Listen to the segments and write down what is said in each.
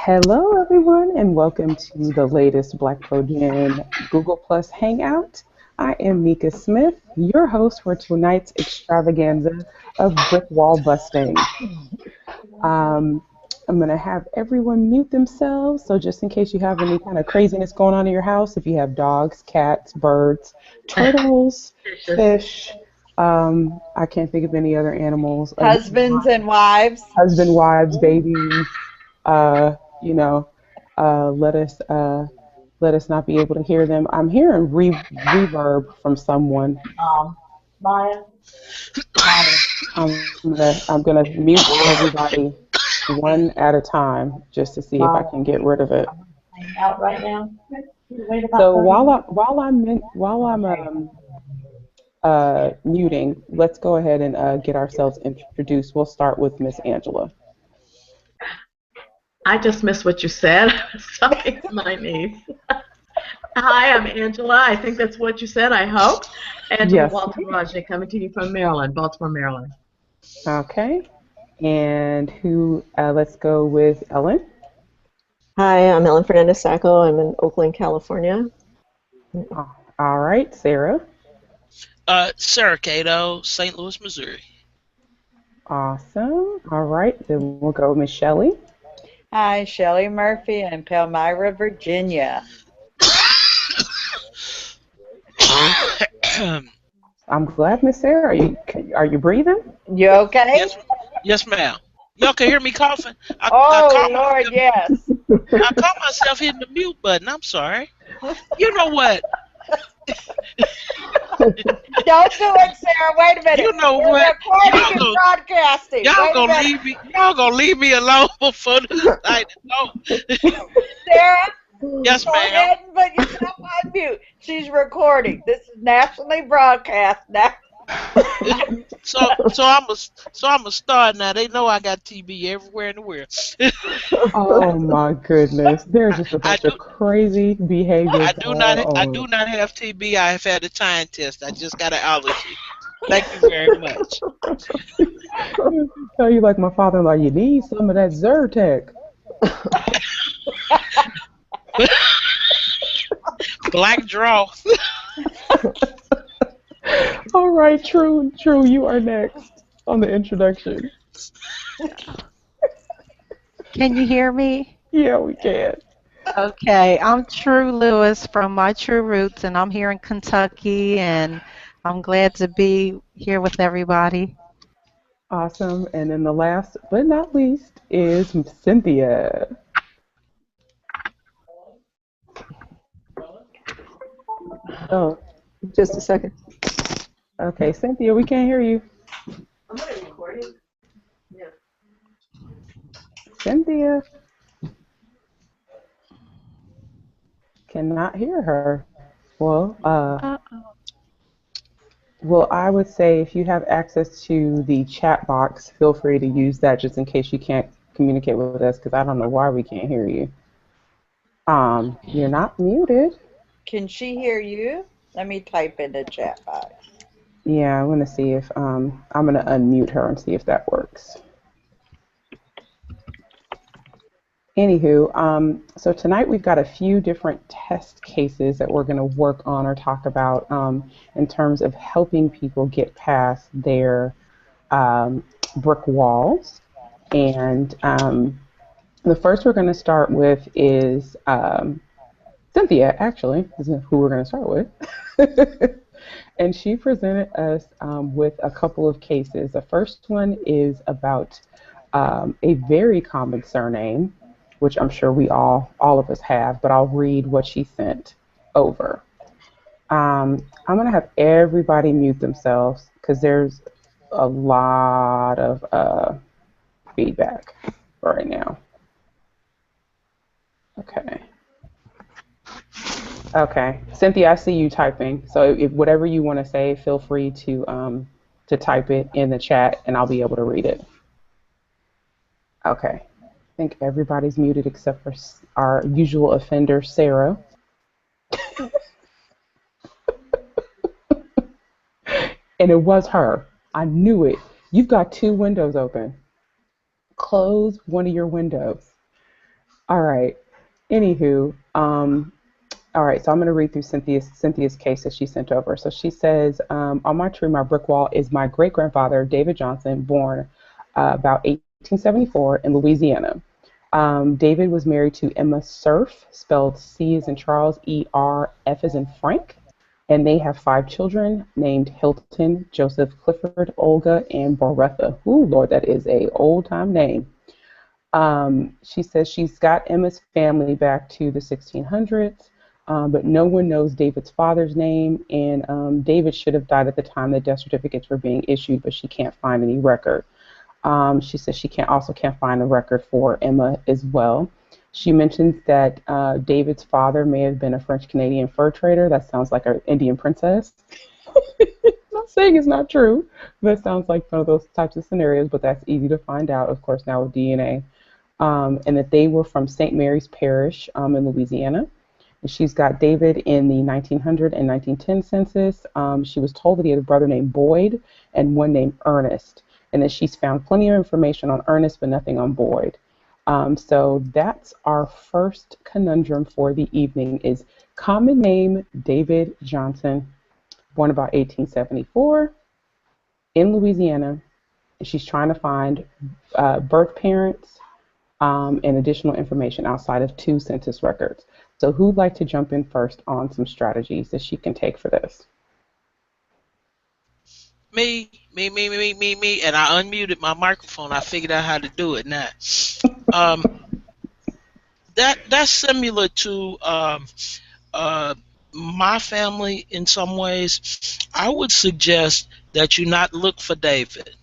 Hello, everyone, and welcome to the latest BlackProGen Google Plus Hangout. I am Mika Smith, your host for tonight's extravaganza of brick wall busting. I'm going to have everyone mute themselves, so just in case you have any kind of craziness going on in your house, if you have dogs, cats, birds, turtles, fish, I can't think of any other animals. Husbands and wives. Husband, wives, babies. You know, let us not be able to hear them. I'm hearing reverb from someone. Maya. I'm gonna mute everybody one at a time just to see if I can get rid of it. Out right now. So while I'm muting, let's go ahead and get ourselves introduced. We'll start with Miss Angela. I just missed what you said. Sorry, my niece. Hi, I'm Angela. I think that's what you said, I hope. Angela Yes. Walter-Rajay, coming to you from Maryland, Baltimore, Maryland. Okay. And let's go with Ellen. Hi, I'm Ellen Fernandez-Sacco. I'm in Oakland, California. All right, Sarah. Sarah Cato, St. Louis, Missouri. Awesome. All right, then we'll go with Miss Shelley. Hi, Shelley Murphy in Palmyra, Virginia. I'm glad, Miss Sarah. Are you breathing? You okay? Yes, ma'am. Y'all can hear me coughing? Lord, yes. I caught myself hitting the mute button. I'm sorry. You know what? Don't do it, Sarah. Wait a minute. You know We're what? recording and broadcasting. Y'all gonna leave me alone before the night. No. Sarah? Yes, Go ma'am. ahead and put yourself on mute. She's recording. This is nationally broadcast now. So I'm a star now. They know I got TB everywhere in the world. Oh my goodness, there's just a bunch of crazy behavior. I do not have TB. I have had a time test. I just got an allergy. Thank you very much. Tell you like my father-in-law, you need some of that Zyrtec. Black draw. All right, True, you are next on the introduction. Can you hear me? Yeah, we can. Okay, I'm True Lewis from My True Roots, and I'm here in Kentucky, and I'm glad to be here with everybody. Awesome. And then the last but not least is Cynthia. Oh, Just a second. okay, Cynthia, we can't hear you. I'm going to record it. Yeah. Cynthia. Cannot hear her. Well, I would say if you have access to the chat box, feel free to use that just in case you can't communicate with us, because I don't know why we can't hear you. You're not muted. Can she hear you? Let me type in the chat box. Yeah, I'm gonna see if I'm gonna unmute her and see if that works. Anywho, so tonight we've got a few different test cases that we're going to work on or talk about in terms of helping people get past their brick walls. And the first we're going to start with is Cynthia, actually, is who we're going to start with. And she presented us with a couple of cases. The first one is about a very common surname, which I'm sure all of us have, but I'll read what she sent over. I'm going to have everybody mute themselves because there's a lot of feedback right now. Okay. Cynthia, I see you typing. So if whatever you want to say, feel free to type it in the chat and I'll be able to read it. Okay. I think everybody's muted except for our usual offender, Sarah. And it was her. I knew it. You've got two windows open. Close one of your windows. All right. Anywho, all right, so I'm going to read through Cynthia's case that she sent over. So she says, on my tree, my brick wall is my great grandfather, David Johnson, born about 1874 in Louisiana. David was married to Emma Cerf, spelled C as in Charles, E-R, F as in Frank, and they have 5 children named Hilton, Joseph, Clifford, Olga, and Boretha. Ooh, Lord, that is a old time name. She says she's got Emma's family back to the 1600s, but no one knows David's father's name, and David should have died at the time the death certificates were being issued, but she can't find any record. She says she also can't find a record for Emma as well. She mentions that David's father may have been a French-Canadian fur trader. That sounds like an Indian princess. I'm not saying it's not true, but it sounds like one of those types of scenarios, but that's easy to find out, of course, now with DNA. And that they were from St. Mary's Parish in Louisiana. And she's got David in the 1900 and 1910 census. She was told that he had a brother named Boyd and one named Ernest, and that she's found plenty of information on Ernest, but nothing on Boyd. So that's our first conundrum for the evening: is common name David Johnson, born about 1874 in Louisiana. And she's trying to find birth parents and additional information outside of 2 census records. So who'd like to jump in first on some strategies that she can take for this? Me, and I unmuted my microphone. I figured out how to do it now. That's similar to my family in some ways. I would suggest that you not look for David.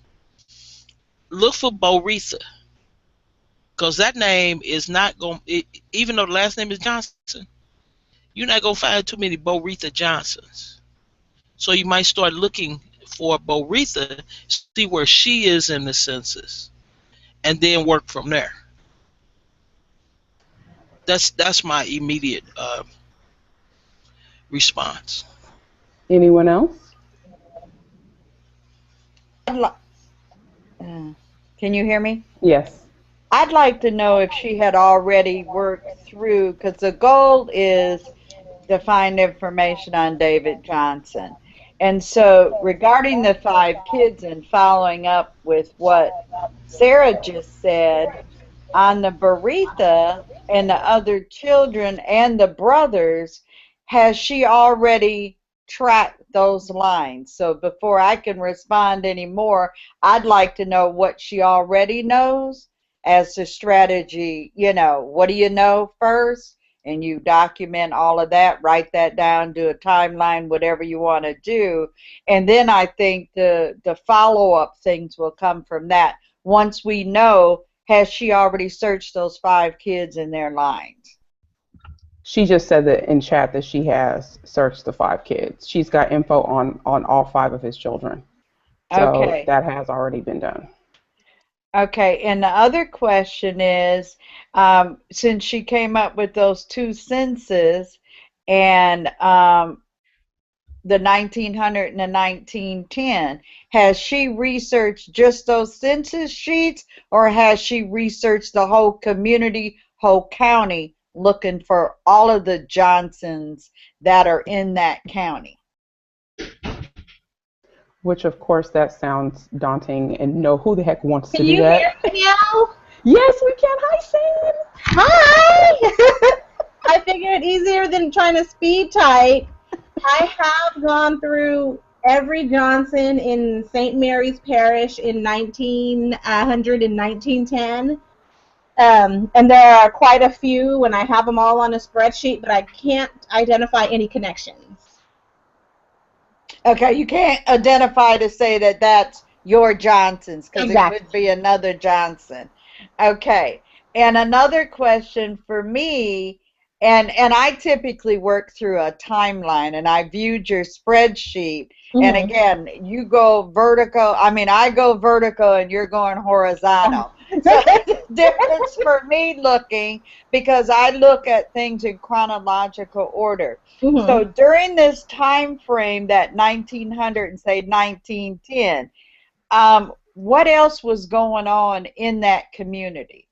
Look for Boretha, because that name is not going. Even though the last name is Johnson, you're not gonna find too many Boretha Johnsons. So you might start looking for Boretha, see where she is in the census, and then work from there. That's my immediate response. Anyone else? Can you hear me? Yes. I'd like to know if she had already worked through, because the goal is to find information on David Johnson. And so regarding the 5 kids and following up with what Sarah just said, on the Boretha and the other children and the brothers, has she already tracked those lines? So before I can respond anymore, I'd like to know what she already knows as a strategy. What do you know first? And you document all of that, write that down, do a timeline, whatever you want to do. And then I think the follow-up things will come from that. Once we know, has she already searched those 5 kids in their lines? She just said that in chat that she has searched the 5 kids. She's got info on all 5 of his children. So Okay. that has already been done. Okay, and the other question is, since she came up with those 2 census and the 1900 and the 1910, has she researched just those census sheets, or has she researched the whole community, whole county, looking for all of the Johnsons that are in that county? Which, of course, that sounds daunting, and no, who the heck wants to Can do you that? hear me now? Yes, we can. Hi, Sam. Hi! I figured easier than trying to speed type. I have gone through every Johnson in St. Mary's Parish in 1900 and 1910. And there are quite a few, and I have them all on a spreadsheet, but I can't identify any connections. Okay, you can't identify to say that that's your Johnson's, because Exactly. it could be another Johnson. Okay, and another question for me, and I typically work through a timeline, and I viewed your spreadsheet, and again, you go vertical. I mean, I go vertical, and you're going horizontal. So the difference for me looking, because I look at things in chronological order. So during this time frame, that 1900 and say 1910, what else was going on in that community?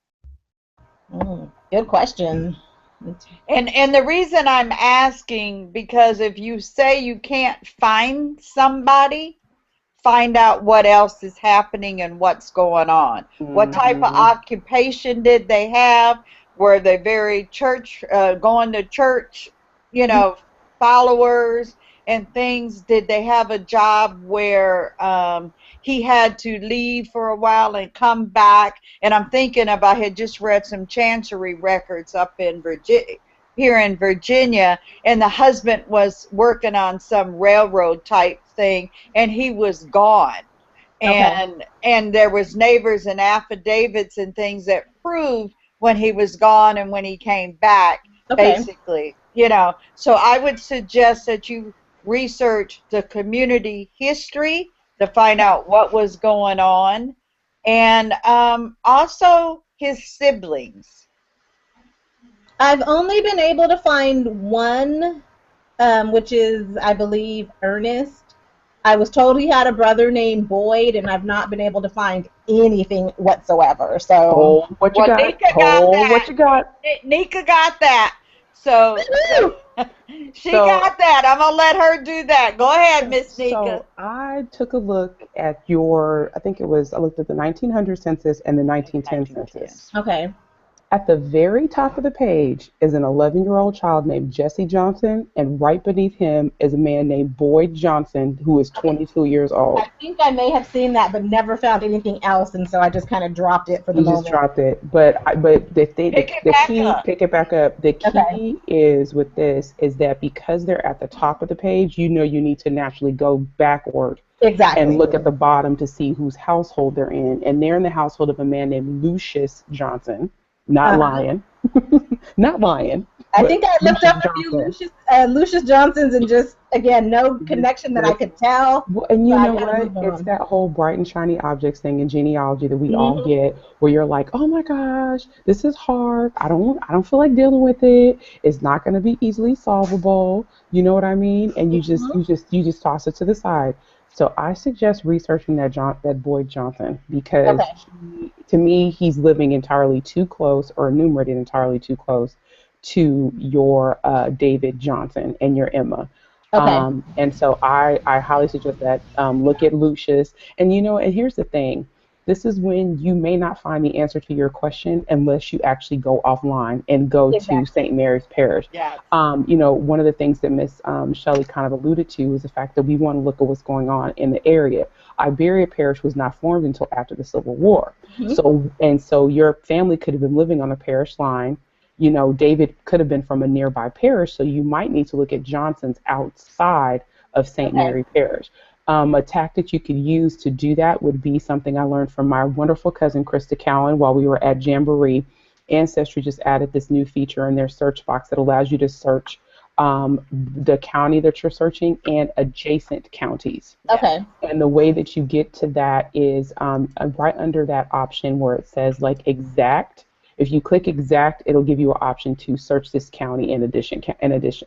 Good question. And the reason I'm asking, because if you say you can't find somebody, find out what else is happening and what's going on. What type of occupation did they have? Were they very church, going to church, you know, followers and things? Did they have a job where he had to leave for a while and come back? And I'm thinking of, I had just read some chancery records up in Virginia, here in Virginia, and the husband was working on some railroad type thing, and he was gone. And there was neighbors and affidavits and things that proved when he was gone and when he came back, basically, you know. So I would suggest that you research the community history to find out what was going on, and also his siblings. I've only been able to find one, which is, I believe, Ernest. I was told he had a brother named Boyd, and I've not been able to find anything whatsoever. So, what you got? What you got? Nika got that. So she got that. I'm gonna let her do that. Go ahead, Miss Nika. So I took a look at I looked at the 1900 census and the 1910 census. Okay. At the very top of the page is an 11-year-old child named Jesse Johnson, and right beneath him is a man named Boyd Johnson, who is 22 years old. I think I may have seen that, but never found anything else, and so I just kind of dropped it for the moment. You just dropped it, but the key, pick it back up. The key is with this is that because they're at the top of the page, you know you need to naturally go backward. Exactly. And look at the bottom to see whose household they're in, and they're in the household of a man named Lucius Johnson. Not lying. Not lying. I think I looked up a few Lucius Johnsons and just, again, no connection that I could tell. Well, and you know what? It's that whole bright and shiny objects thing in genealogy that we all get, where you're like, oh my gosh, this is hard. I don't feel like dealing with it. It's not going to be easily solvable. You know what I mean? And you just toss it to the side. So I suggest researching that Boyd Johnson, because to me, he's living entirely too close, or enumerated entirely too close to your David Johnson and your Emma. And so I highly suggest that. Look at Lucius. And and here's the thing. This is when you may not find the answer to your question unless you actually go offline and go to St. Mary's Parish. Yes. One of the things that Miss Shelley kind of alluded to is the fact that we want to look at what's going on in the area. Iberia Parish was not formed until after the Civil War. So your family could have been living on a parish line. David could have been from a nearby parish, so you might need to look at Johnson's outside of St. Mary Parish. A tactic you could use to do that would be something I learned from my wonderful cousin, Krista Cowan, while we were at Jamboree. Ancestry just added this new feature in their search box that allows you to search the county that you're searching and adjacent counties. And the way that you get to that is right under that option where it says like exact. If you click exact, it'll give you an option to search this county in adjacent counties.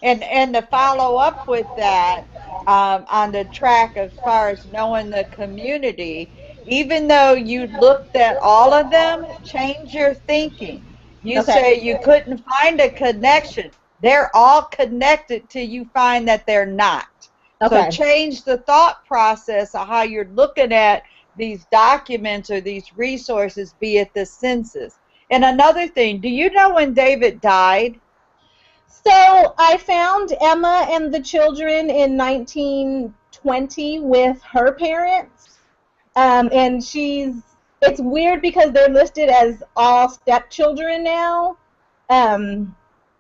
And to follow up with that, on the track as far as knowing the community, even though you looked at all of them, change your thinking. You say you couldn't find a connection. They're all connected till you find that they're not. So change the thought process of how you're looking at these documents or these resources, be it the census. And another thing, do you know when David died? So I found Emma and the children in 1920 with her parents, and it's weird because they're listed as all stepchildren now, and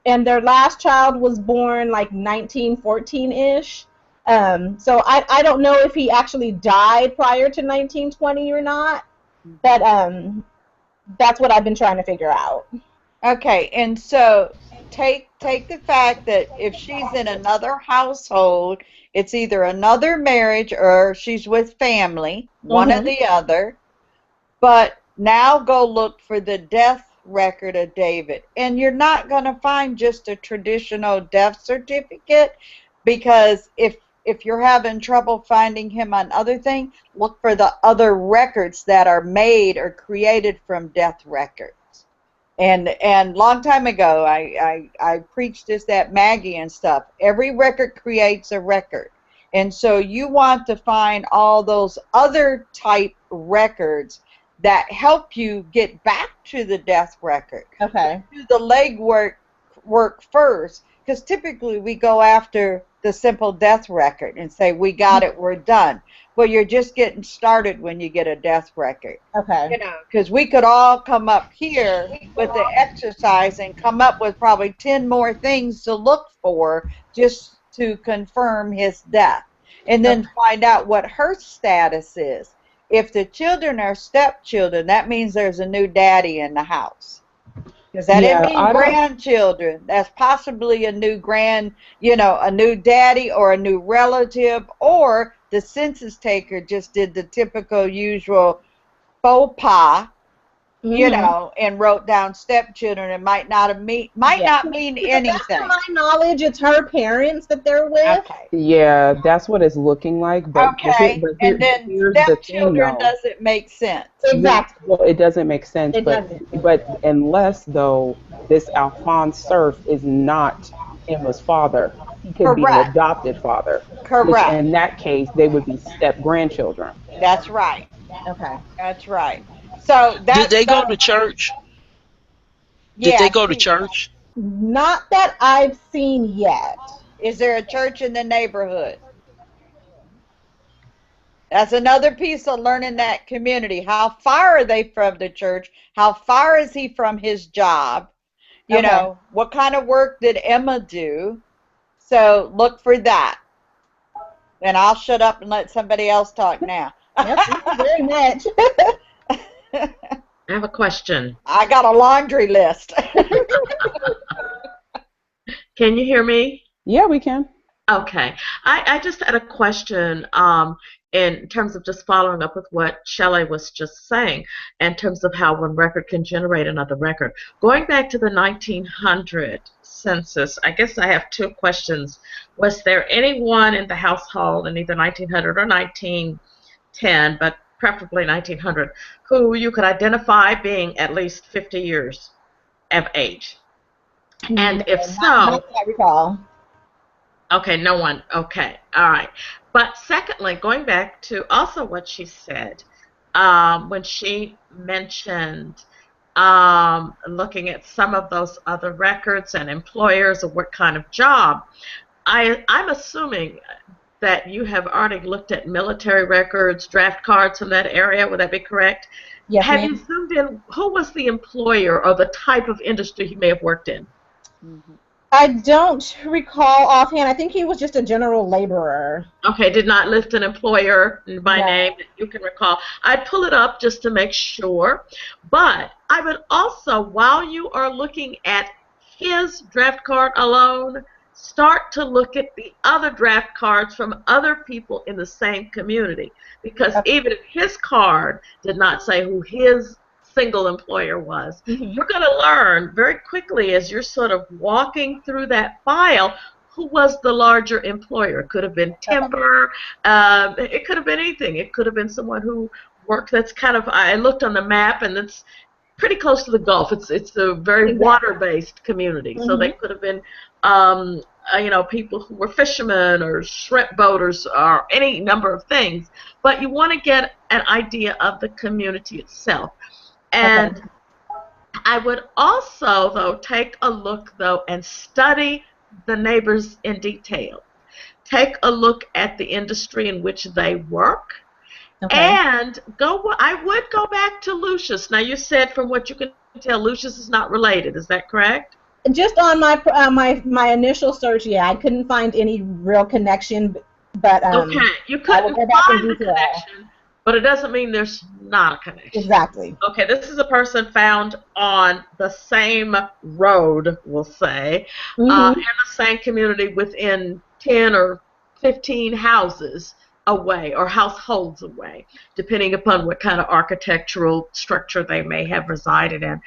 their last child was born like 1914-ish. So I don't know if he actually died prior to 1920 or not, but that's what I've been trying to figure out. Okay, and so take the fact that if she's in another household, it's either another marriage or she's with family, one or the other. But now go look for the death record of David. And you're not going to find just a traditional death certificate, because if if you're having trouble finding him on other things, look for the other records that are made or created from death records. And long time ago, I preached this at Maggie and stuff. Every record creates a record. And so you want to find all those other type records that help you get back to the death record. Okay. Do the legwork first, because typically we go after the simple death record and say, we got it, we're done. Well, you're just getting started when you get a death record. Okay. You know, because we could all come up here with the exercise and come up with probably 10 more things to look for just to confirm his death, and then find out what her status is. If the children are stepchildren, that means there's a new daddy in the house. Because that didn't mean grandchildren. That's possibly a new a new daddy or a new relative, or the census taker just did the typical usual faux pas, and wrote down stepchildren. It might not mean anything. To my knowledge, it's her parents that they're with. Okay. Yeah, that's what it's looking like. But and then stepchildren doesn't make sense. Exactly. Well, it doesn't make sense. It but unless, though, this Alphonse Cerf is not Emma's father. He could be an adopted father. Correct. Which in that case, they would be step-grandchildren. That's right. Okay. That's right. So did they go to church? Yeah, did they go to church? Not that I've seen yet. Is there a church in the neighborhood? That's another piece of learning that community. How far are they from the church? How far is he from his job? You know, what kind of work did Emma do? So look for that. And I'll shut up and let somebody else talk now. Yep, thank you very much. I have a question. I got a laundry list. Can you hear me? Yeah, we can. Okay. I just had a question in terms of just following up with what Shelley was just saying in terms of how one record can generate another record. Going back to the 1900 census, I guess I have two questions. Was there anyone in the household in either 1900 or 1910, but preferably 1900, who you could identify being at least 50 years of age? And if so, not that I recall. Okay, no one. Okay, all right. But secondly, going back to also what she said, when she mentioned looking at some of those other records and employers or what kind of job, I'm assuming that you have already looked at military records, draft cards from that area. Would that be correct? Yes, have you zoomed in? Who was the employer or the type of industry he may have worked in? I don't recall offhand. I think he was just a general laborer. Okay, did not list an employer by name that you can recall. I'd pull it up just to make sure. But I would also, while you are looking at his draft card alone, start to look at the other draft cards from other people in the same community. Because even if his card did not say who his single employer was, you're going to learn very quickly as you're sort of walking through that file who was the larger employer. It could have been timber, it could have been anything. It could have been someone who worked, that's kind of, I looked on the map and it's pretty close to the Gulf. It's a very water-based community. So they could have been people who were fishermen or shrimp boaters or any number of things. But you want to get an idea of the community itself. And I would also, though, take a look, though, and study the neighbors in detail. Take a look at the industry in which they work. And I would go back to Lucius. Now, you said from what you can tell, Lucius is not related. Is that correct? Just on my initial search, I couldn't find any real connection. But you couldn't find the connection. But it doesn't mean there's not a connection. Exactly. Okay, this is a person found on the same road, we'll say, in the same community within 10 or 15 houses away or households away, depending upon what kind of architectural structure they may have resided in.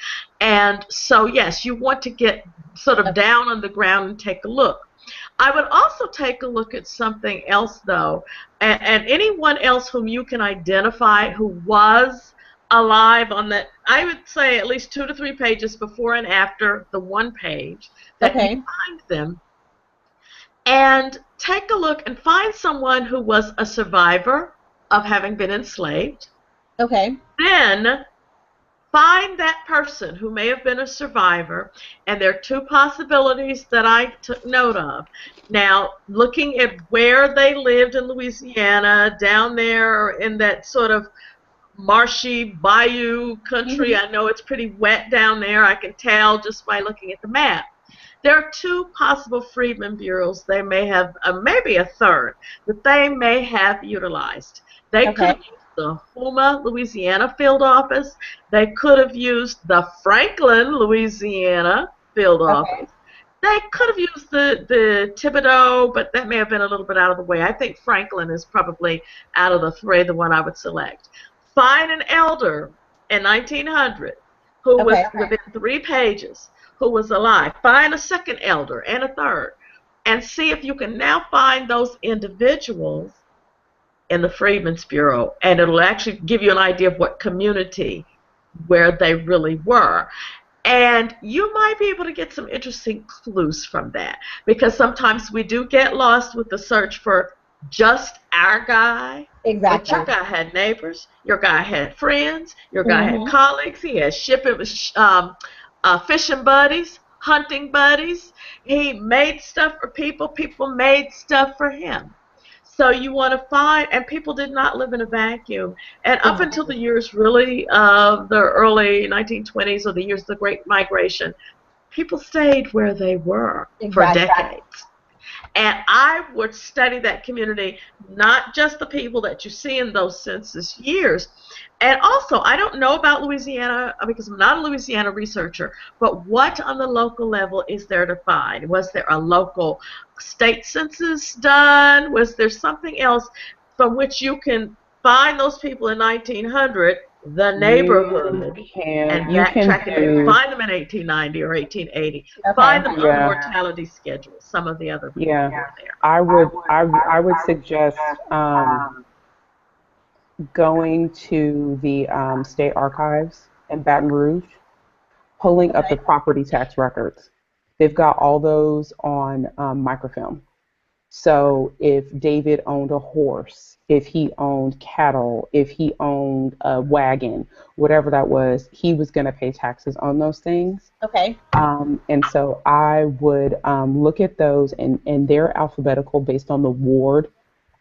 And so, yes, you want to get sort of down on the ground and take a look. I would also take a look at something else, though, and anyone else whom you can identify who was alive on that, I would say at least 2 to 3 pages before and after the one page, that you Okay. find them, and take a look and find someone who was a survivor of having been enslaved. Okay. Then find that person who may have been a survivor, and there are 2 possibilities that I took note of. Now, looking at where they lived in Louisiana, down there in that sort of marshy bayou country, I know it's pretty wet down there, I can tell just by looking at the map. There are 2 possible freedmen bureaus they may have, maybe a third, that they may have utilized. They could have used the Houma, Louisiana field office. They could have used the Franklin, Louisiana field office. They could have used the Thibodeau, but that may have been a little bit out of the way. I think Franklin is probably out of the 3 the one I would select. Find an elder in 1900 who was within 3 pages, who was alive. Find a second elder and a third, and see if you can now find those individuals in the Freedmen's Bureau, and it'll actually give you an idea of what community where they really were. And you might be able to get some interesting clues from that, because sometimes we do get lost with the search for just our guy. Exactly. But your guy had neighbors, your guy had friends, your guy had colleagues, he had fishing buddies, hunting buddies. He made stuff for people, people made stuff for him. So you want to find, and people did not live in a vacuum. And up until the years really of the early 1920s or the years of the Great Migration, people stayed where they were for decades. And I would study that community, not just the people that you see in those census years. And also, I don't know about Louisiana because I'm not a Louisiana researcher, but what on the local level is there to find? Was there a local state census done? Was there something else from which you can find those people in 1900, the neighborhood, and backtrack and find them in 1890 or 1880? Find them on mortality schedules. Some of the other people were there. I would suggest going to the state archives in Baton Rouge, pulling up the property tax records. They've got all those on microfilm. So if David owned a horse, if he owned cattle, if he owned a wagon, whatever that was, he was going to pay taxes on those things. Okay. And so I would look at those, and they're alphabetical based on the ward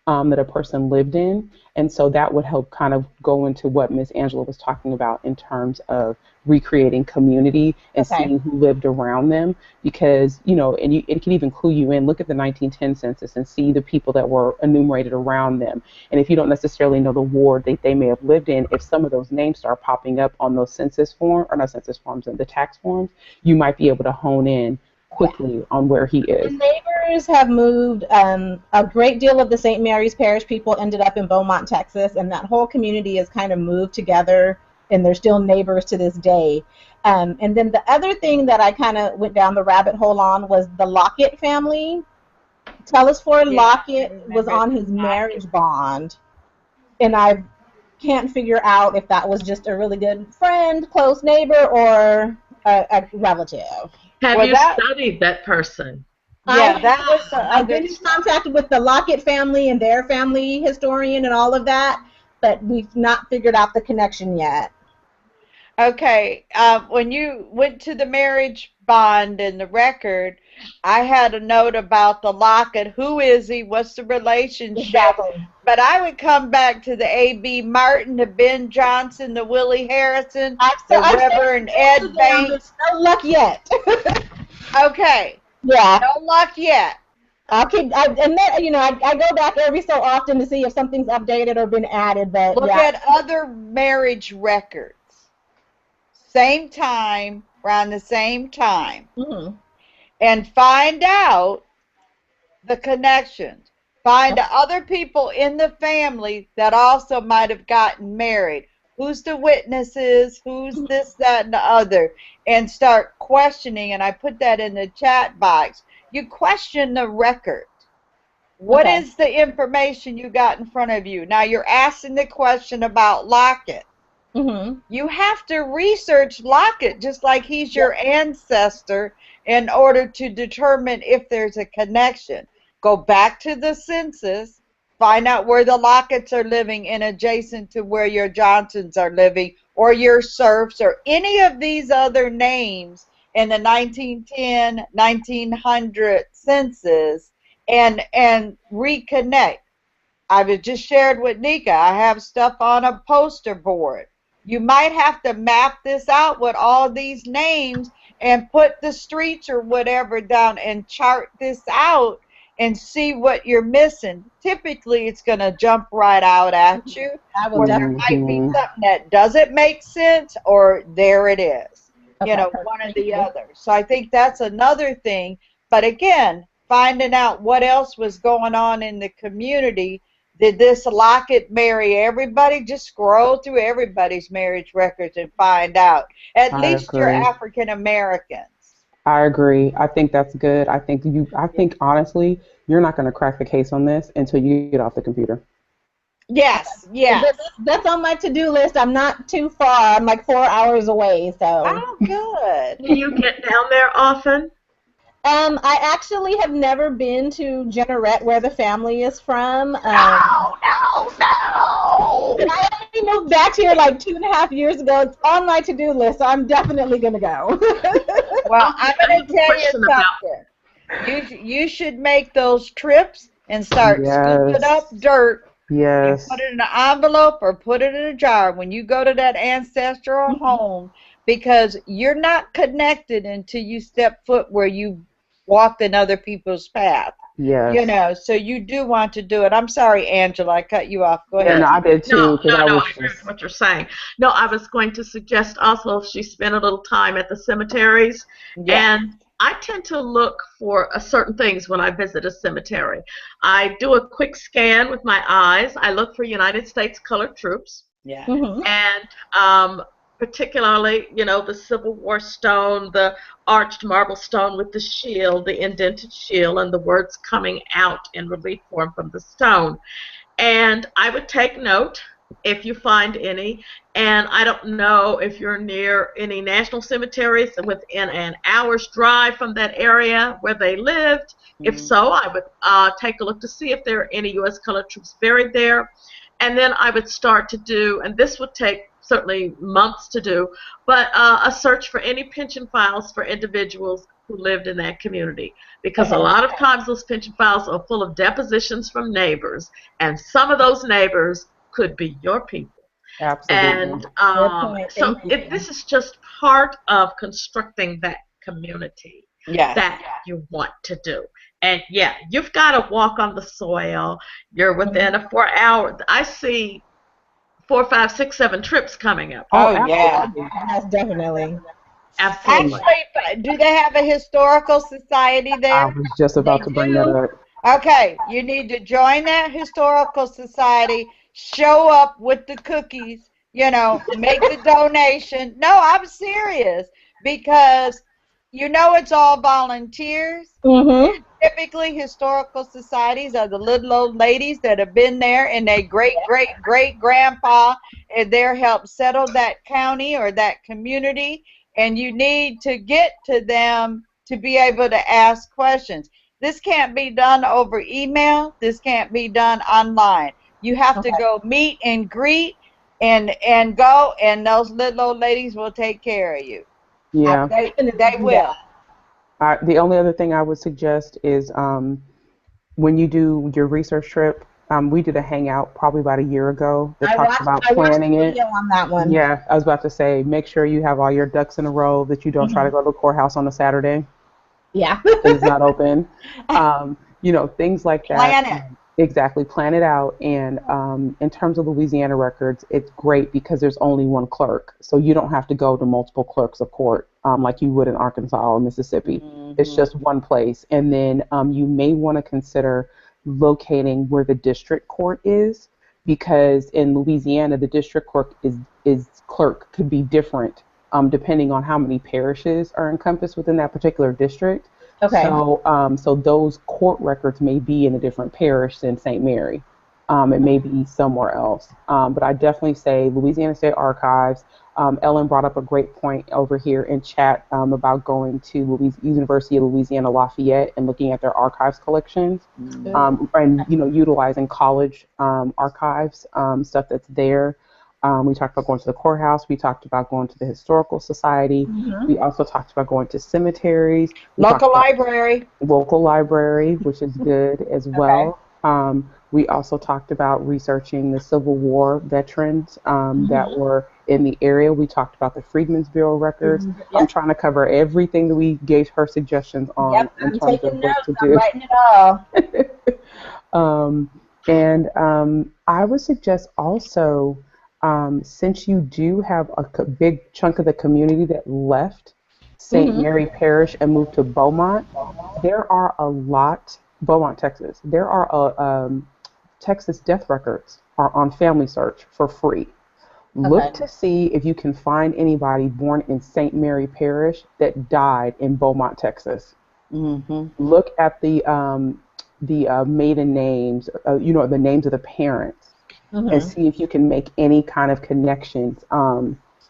that a person lived in. And so that would help kind of go into what Ms. Angela was talking about in terms of recreating community and seeing who lived around them, because, you know, and it can even clue you in. Look at the 1910 census and see the people that were enumerated around them. And if you don't necessarily know the ward that they may have lived in, if some of those names start popping up on those census forms, or not census forms, and the tax forms, you might be able to hone in quickly on where he is. The neighbors have moved. A great deal of the St. Mary's Parish people ended up in Beaumont, Texas, and that whole community has kind of moved together, and they're still neighbors to this day. And then the other thing that I kind of went down the rabbit hole on was the Lockett family. Telesford Lockett was on his marriage bond, and I can't figure out if that was just a really good friend, close neighbor, or a relative. Have you studied that person? Yeah, that was the I've been in contact with the Lockett family and their family historian and all of that, but we've not figured out the connection yet. Okay, when you went to the marriage bond and the record, I had a note about the Lockett. Who is he? What's the relationship? Exactly. But I would come back to the A.B. Martin, the Ben Johnson, the Willie Harrison, the Reverend Ed Banks. No luck yet. Okay. Yeah. No luck yet. I go back every so often to see if something's updated or been added. But look at other marriage records. Same time, around the same time. And find out the connections. Find other people in the family that also might have gotten married. Who's the witnesses? Who's this, that, and the other? And start questioning, and I put that in the chat box. you question the record. What Okay. is the information you got in front of you? Now you're asking the question about Lockett. Mhm. You have to research Lockett just like he's your ancestor in order to determine if there's a connection. Go back to the census, find out where the Locketts are living and adjacent to where your Johnsons are living, or your Serfs, or any of these other names in the 1910, 1900 census, and reconnect. I was just shared with Nika. I have stuff on a poster board. You might have to map this out with all these names and put the streets or whatever down and chart this out and see what you're missing. Typically, it's going to jump right out at you, I will or there definitely. might be Mhm. something that doesn't make sense, or there it is. You Okay, know, perfect. one or Thank the you. other. So I think that's another thing. But again, finding out what else was going on in the community. Did this Lockett marry everybody? Just scroll through everybody's marriage records and find out. At I least you're agree. African Americans. I agree. I think that's good. I think honestly, you're not going to crack the case on this until you get off the computer. Yes, yes. That's on my to-do list. I'm not too far. I'm like 4 hours away, so. Oh, good. Do you get down there often? I actually have never been to Jeanerette, where the family is from. No, no, no. I only moved back here like 2.5 years ago. It's on my to-do list, so I'm definitely gonna go. Well, I'm I going have to a tell you question about. something. You should make those trips and start scooping up Yes. dirt and put Yes. it in an envelope or put it in a jar when you go to that ancestral home, because you're not connected until you step foot where you walked in other people's path. You Yes. know, so you do want to do it. I'm sorry, Angela, I cut you off. Go Yeah, ahead. no, I did No, too, because no, I no. was I agree with just, what you're saying. No, I was going to suggest also she spent a little time at the cemeteries, Yeah. and I tend to look for certain things when I visit a cemetery. I do a quick scan with my eyes. I look for United States colored troops, Yeah. Mhm. and particularly, the Civil War stone, the arched marble stone with the shield, the indented shield, and the words coming out in relief form from the stone. And I would take note if you find any. And I don't know if you're near any national cemeteries within an hour's drive from that area where they lived. If Mm. so, I would take a look to see if there are any U.S. colored troops buried there. And then I would start to do, and this would take certainly months to do, but a search for any pension files for individuals who lived in that community. Because a Okay. lot of times those pension files are full of depositions from neighbors, and some of those neighbors could be your people. absolutely. And Good point. so Thank you. this is just part of constructing that community Yes. that you want to do. And yeah, you've got to walk on the soil. You're within a 4 hour. I see 4, 5, 6, 7 trips coming up. Oh, Oh, yeah. absolutely. Yes, definitely. Absolutely. Actually, do they have a historical society I there? was just They about to bring that do. up. Okay, you need to join that historical society, show up with the cookies, make the donation. No, I'm serious, because it's all volunteers. Mhm. Typically, historical societies are the little old ladies that have been there, and their great great great grandpa and there helped settle that county or that community. And you need to get to them to be able to ask questions. This can't be done over email. This can't be done online. You have to Okay. go meet and greet and go, and those little old ladies will take care of you. I Yeah. will definitely They do that. will. The only other thing I would suggest is when you do your research trip, we did a hangout probably about a year ago that talked about I watched planning the it. video on that one. Yeah, I was about to say, make sure you have all your ducks in a row, that you don't try to Mhm. go to the courthouse on a Saturday Yeah. because it's not open. Things like that. Plan it. Exactly, plan it out. And in terms of Louisiana records, it's great because there's only one clerk, so you don't have to go to multiple clerks of court like you would in Arkansas or Mississippi. It's Mhm. just one place. And then you may want to consider locating where the district court is, because in Louisiana, the district court is clerk could be different depending on how many parishes are encompassed within that particular district. Okay. So those court records may be in a different parish than St. Mary. It may be somewhere else. But I definitely say Louisiana State Archives. Ellen brought up a great point over here in chat about going to University of Louisiana Lafayette and looking at their archives collections, and utilizing college archives stuff that's there. We talked about going to the courthouse. We talked about going to the historical society. We also talked about going to cemeteries. Local library. Local library, which is good as well. We also talked about researching the Civil War veterans that were in the area. We talked about the Freedmen's Bureau records. I'm trying to cover everything that we gave her suggestions on in terms of what to do. I'm writing it all. I would suggest also, since you do have a big chunk of the community that left St. Mary Parish and moved to Beaumont, there are a lot, Beaumont, Texas, there are Texas death records are on Family Search for free. Look to see if you can find anybody born in St. Mary Parish that died in Beaumont, Texas. Look at the maiden names, the names of the parents, and see if you can make any kind of connections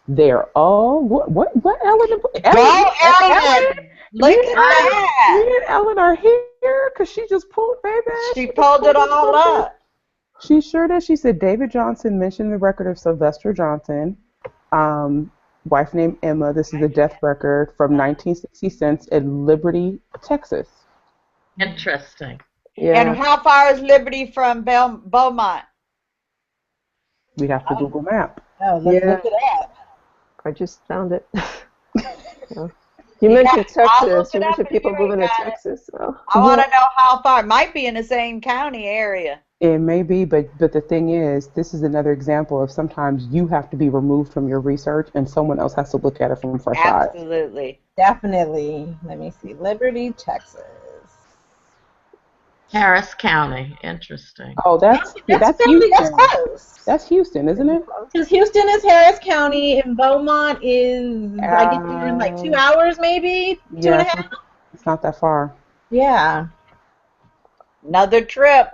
there. Oh, what Ellen? Ellen! Look at that! Me and Ellen are here because she just pulled, baby. She pulled it all up. She sure did. She said David Johnson mentioned the record of Sylvester Johnson, wife named Emma. This is a death record from 1960 in Liberty, Texas. Interesting. Yeah. And how far is Liberty from Beaumont? We'd have to Google Map. Oh, let's look at that. I just found it. Yeah. You mentioned Texas. You mentioned people moving to Texas. So. I want to know how far. It might be in the same county area. It may be, but the thing is, this is another example of sometimes you have to be removed from your research and someone else has to look at it from fresh eyes. Absolutely. Definitely. Let me see. Liberty, Texas. Harris County. Interesting. Oh, that's Houston. That's close. That's Houston, isn't it? Because Houston is Harris County and Beaumont is, I get there in like 2 hours maybe? 2.5? It's not that far. Yeah. Another trip.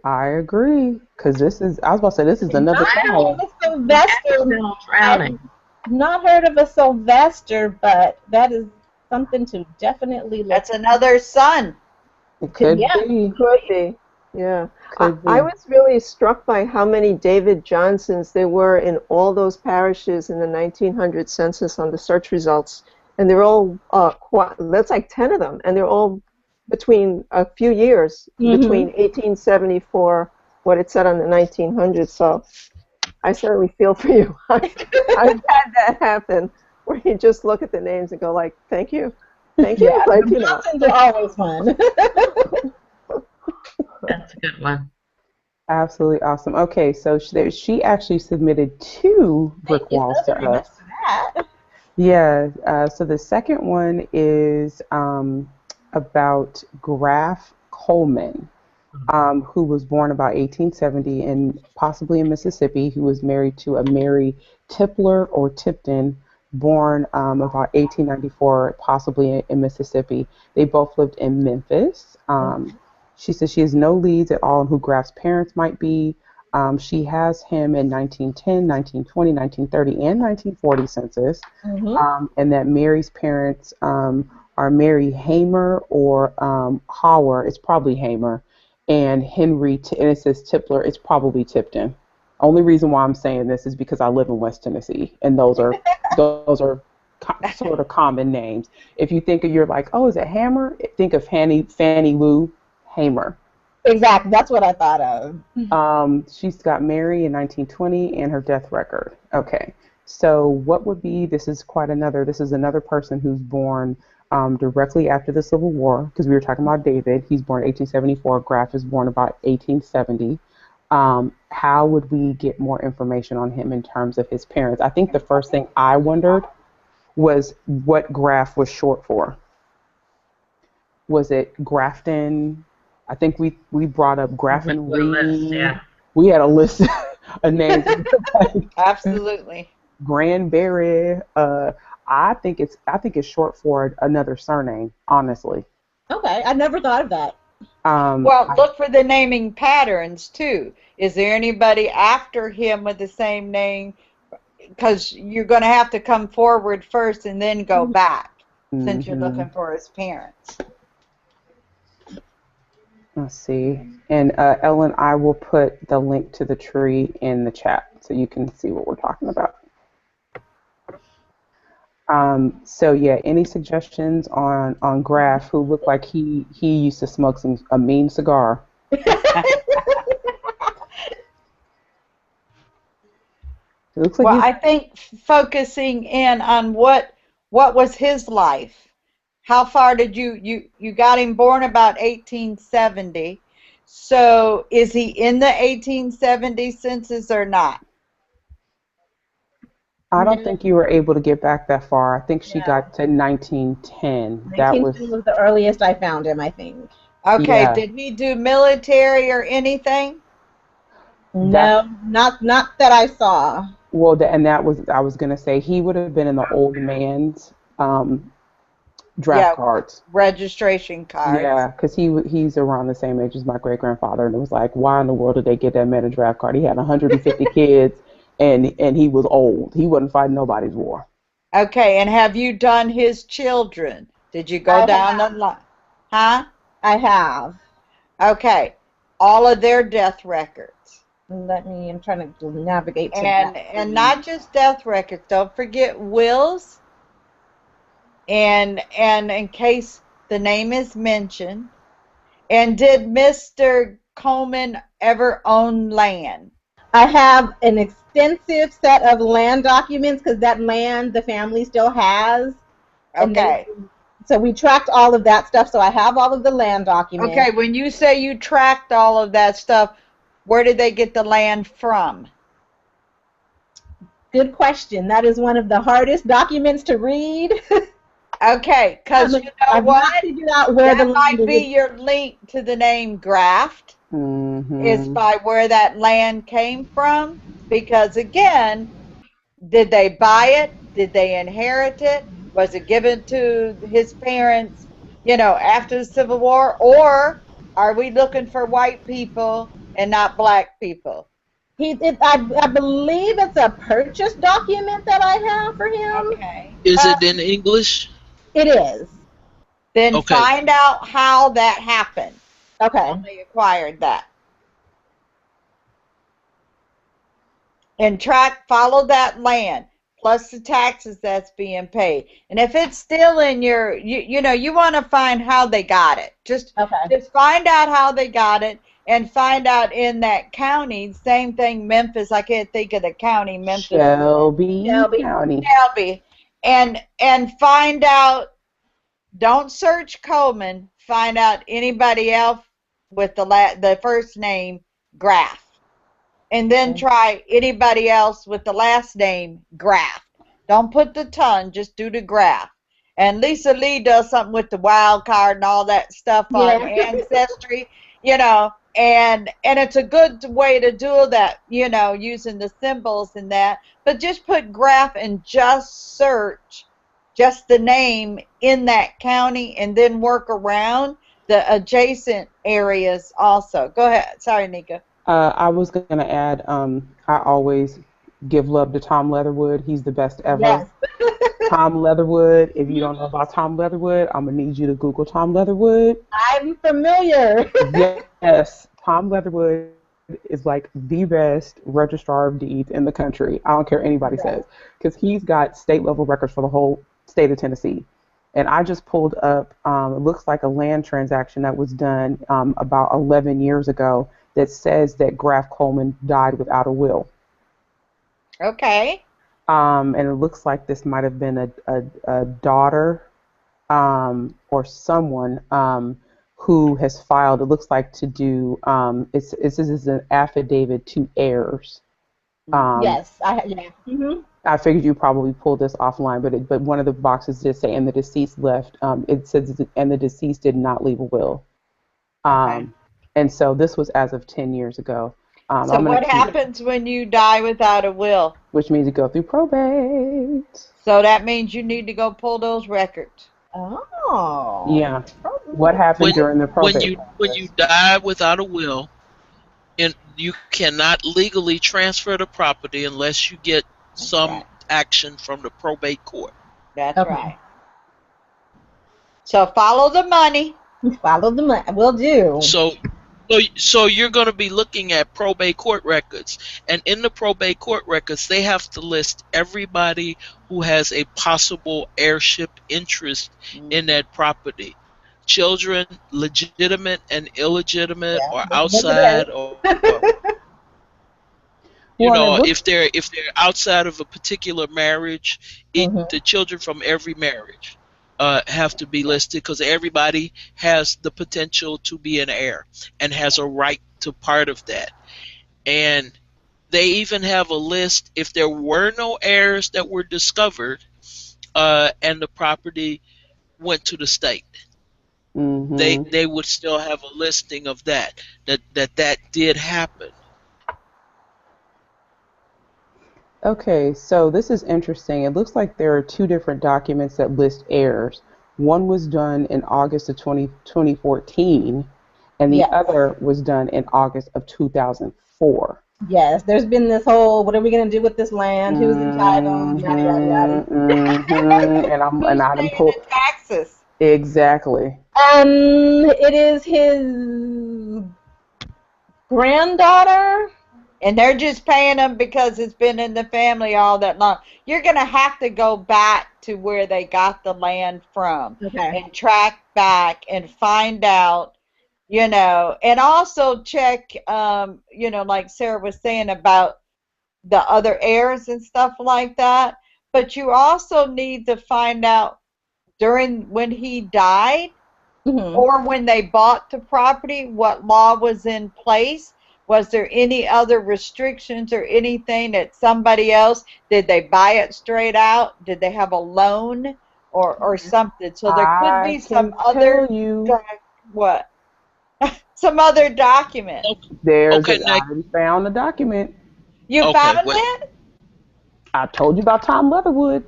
I agree. Because I was about to say, this is another trial. Sylvester. Drowning. I've not heard of a Sylvester, but that is something to definitely look. That's another son. It could be. Could be. Yeah. Could be. I was really struck by how many David Johnsons there were in all those parishes in the 1900 census on the search results. And they're all, that's like 10 of them. And they're all between a few years, between 1874, what it said on the 1900s. So I certainly feel for you. I've had that happen where you just look at the names and go like, thank you. Thank you. Yeah, like, the Johnsons are always fun. That's a good one. Absolutely awesome. Okay, so she actually submitted 2 brick walls to us. Yeah. So the second one is about Graf Coleman, who was born about 1870 and possibly in Mississippi, who was married to a Mary Tipler or Tipton, born about 1894, possibly in Mississippi. They both lived in Memphis. She says she has no leads at all on who Graf's parents might be. She has him in 1910, 1920, 1930, and 1940 census, and that Mary's parents are Mary Hamer or Hauer. It's probably Hamer, and Henry, and it says Tipler. It's probably Tipton. Only reason why I'm saying this is because I live in West Tennessee, and those are sort of common names. If you think of, you're like, oh, is it Hammer? Think of Fannie Lou Hamer. Exactly, that's what I thought of. She's got married in 1920 and her death record. Okay, so what would be? This is another person who's born directly after the Civil War, because we were talking about David. He's born 1874. Graf is born about 1870. How would we get more information on him in terms of his parents? I think the first thing I wondered was what Graf was short for. Was it Grafton? I think we brought up Grafton Reed. Yeah. We had a list of names. Absolutely. Granberry. I think it's short for another surname, honestly. Okay, I never thought of that. Well, look for the naming patterns too. Is there anybody after him with the same name? Because you're going to have to come forward first and then go back, since you're looking for his parents. Let's see. And Ellen, I will put the link to the tree in the chat so you can see what we're talking about. So yeah, any suggestions on Graf, who looked like he used to smoke a mean cigar? It looks like Well, I think focusing in on what was his life. How far did you got him born about 1870? So is he in the 1870 census or not? I don't think you were able to get back that far. I think she got to 1910. That was 1910 was the earliest I found him, I think. Okay, yeah. did he do military or anything? No, not that I saw. Well, and that was I was gonna say he would have been in the old man's draft cards. Registration cards. Yeah, because he's around the same age as my great grandfather, and it was like, why in the world did they get that man a draft card? He had 150 kids, and he was old. He wasn't fighting nobody's war. Okay, and have you done his children? Did you go down the line? Huh? I have. Okay, all of their death records. I'm trying to navigate to and not just death records. Don't forget wills. And in case the name is mentioned. And did Mr. Coleman ever own land? I have an extensive set of land documents because that land the family still has. Okay. So we tracked all of that stuff. So I have all of the land documents. Okay, when you say you tracked all of that stuff, where did they get the land from? Good question. That is one of the hardest documents to read. Okay, because you know what? That might be your link to the name Graft, is by where that land came from. Because again, did they buy it? Did they inherit it? Was it given to his parents, after the Civil War? Or are we looking for white people and not black people? I believe it's a purchase document that I have for him. Okay. Is it in English? It is. Then find out how that happened. Okay. How they acquired that. And follow that land, plus the taxes that's being paid. And if it's still in your, you want to find how they got it. Just find out how they got it, and find out in that county. Same thing, Memphis. I can't think of the county. Memphis. Shelby County. Shelby. And find out. Don't search Coleman. Find out anybody else with the first name Graff. And then try anybody else with the last name Graff. Don't put the ton, just do the Graff. And Lisa Lee does something with the wild card and all that stuff on Ancestry, and it's a good way to do that, using the symbols and that. But just put Graff and just search just the name in that county, and then work around the adjacent areas also. Go ahead. Sorry, Nika. I was going to add, I always give love to Tom Leatherwood. He's the best ever. Yes. Tom Leatherwood. If you don't know about Tom Leatherwood, I'm going to need you to Google Tom Leatherwood. I'm familiar. Yes. Tom Leatherwood is like the best registrar of deeds in the country. I don't care what anybody says, because he's got state level records for the whole state of Tennessee. And I just pulled up, it looks like a land transaction that was done about 11 years ago that says that Graff Coleman died without a will. Okay. And it looks like this might have been a daughter or someone who has filed, it looks like, to do, this is an affidavit to heirs. Yes. I figured you probably pulled this offline, but one of the boxes did say, and the deceased left, it says, and the deceased did not leave a will. And so this was as of 10 years ago. So what happens when you die without a will? Which means you go through probate. So that means you need to go pull those records. Oh. Yeah. What happened When during the when probate you process? die without a will, and you cannot legally transfer the property unless you get That's some right. action from the probate court. That's Okay. right. So follow the money. Follow the money. Will do. So you're going to be looking at probate court records, and in the probate court records, they have to list everybody who has a possible heirship interest in that property. Children, legitimate and illegitimate, Yeah. or Look at outside, or Well, and it if looks. they're outside of a particular marriage, Mhm. the children from every marriage have to be listed, because everybody has the potential to be an heir and has a right to part of that. And they even have a list if there were no heirs that were discovered, and the property went to the state. Hmm. They would still have a listing of that did happen. Okay, so this is interesting. It looks like there are two different documents that list heirs. One was done in August of 2014, and the Yes. other was done in August of 2004. Yes. There's been this whole, what are we going to do with this land? Who's entitled? Yada, yada, yada. Who's I done paying the pulled taxes? exactly. It is his granddaughter. And they're just paying them because it's been in the family all that long. You're going to have to go back to where they got the land from Okay. and track back and find out, and also check, like Sarah was saying about the other heirs and stuff like that. But you also need to find out during when he died Mhm. or when they bought the property, what law was in place. Was there any other restrictions or anything that somebody else, did they buy it straight out? Did they have a loan or something? So there could I be some can other, tell you what? Some other document. there's Okay, a, now, I already found the document. You okay, found wait. it? I told you about Tom Leatherwood.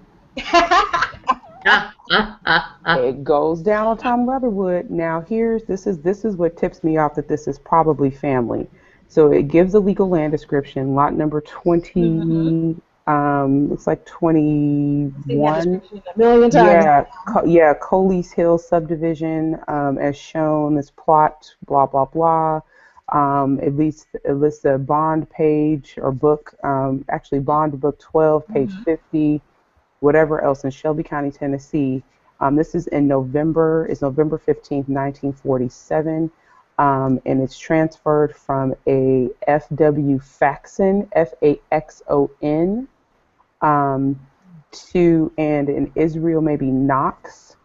Ah, ah, ah, ah. It goes down on Tom Leatherwood. Now this is what tips me off that this is probably family. So it gives a legal land description, lot number Mhm. 20, looks like I've seen that 21. description a million times. Yeah, yeah, Coley's Hill subdivision, as shown, this plot, blah blah blah. It lists a bond page or book, actually bond book 12, page Mhm. 50, whatever else in Shelby County, Tennessee. This is in November. It's November 15th, 1947, and it's transferred from a F.W. Faxon, Faxon, um, to and in Israel maybe Knox,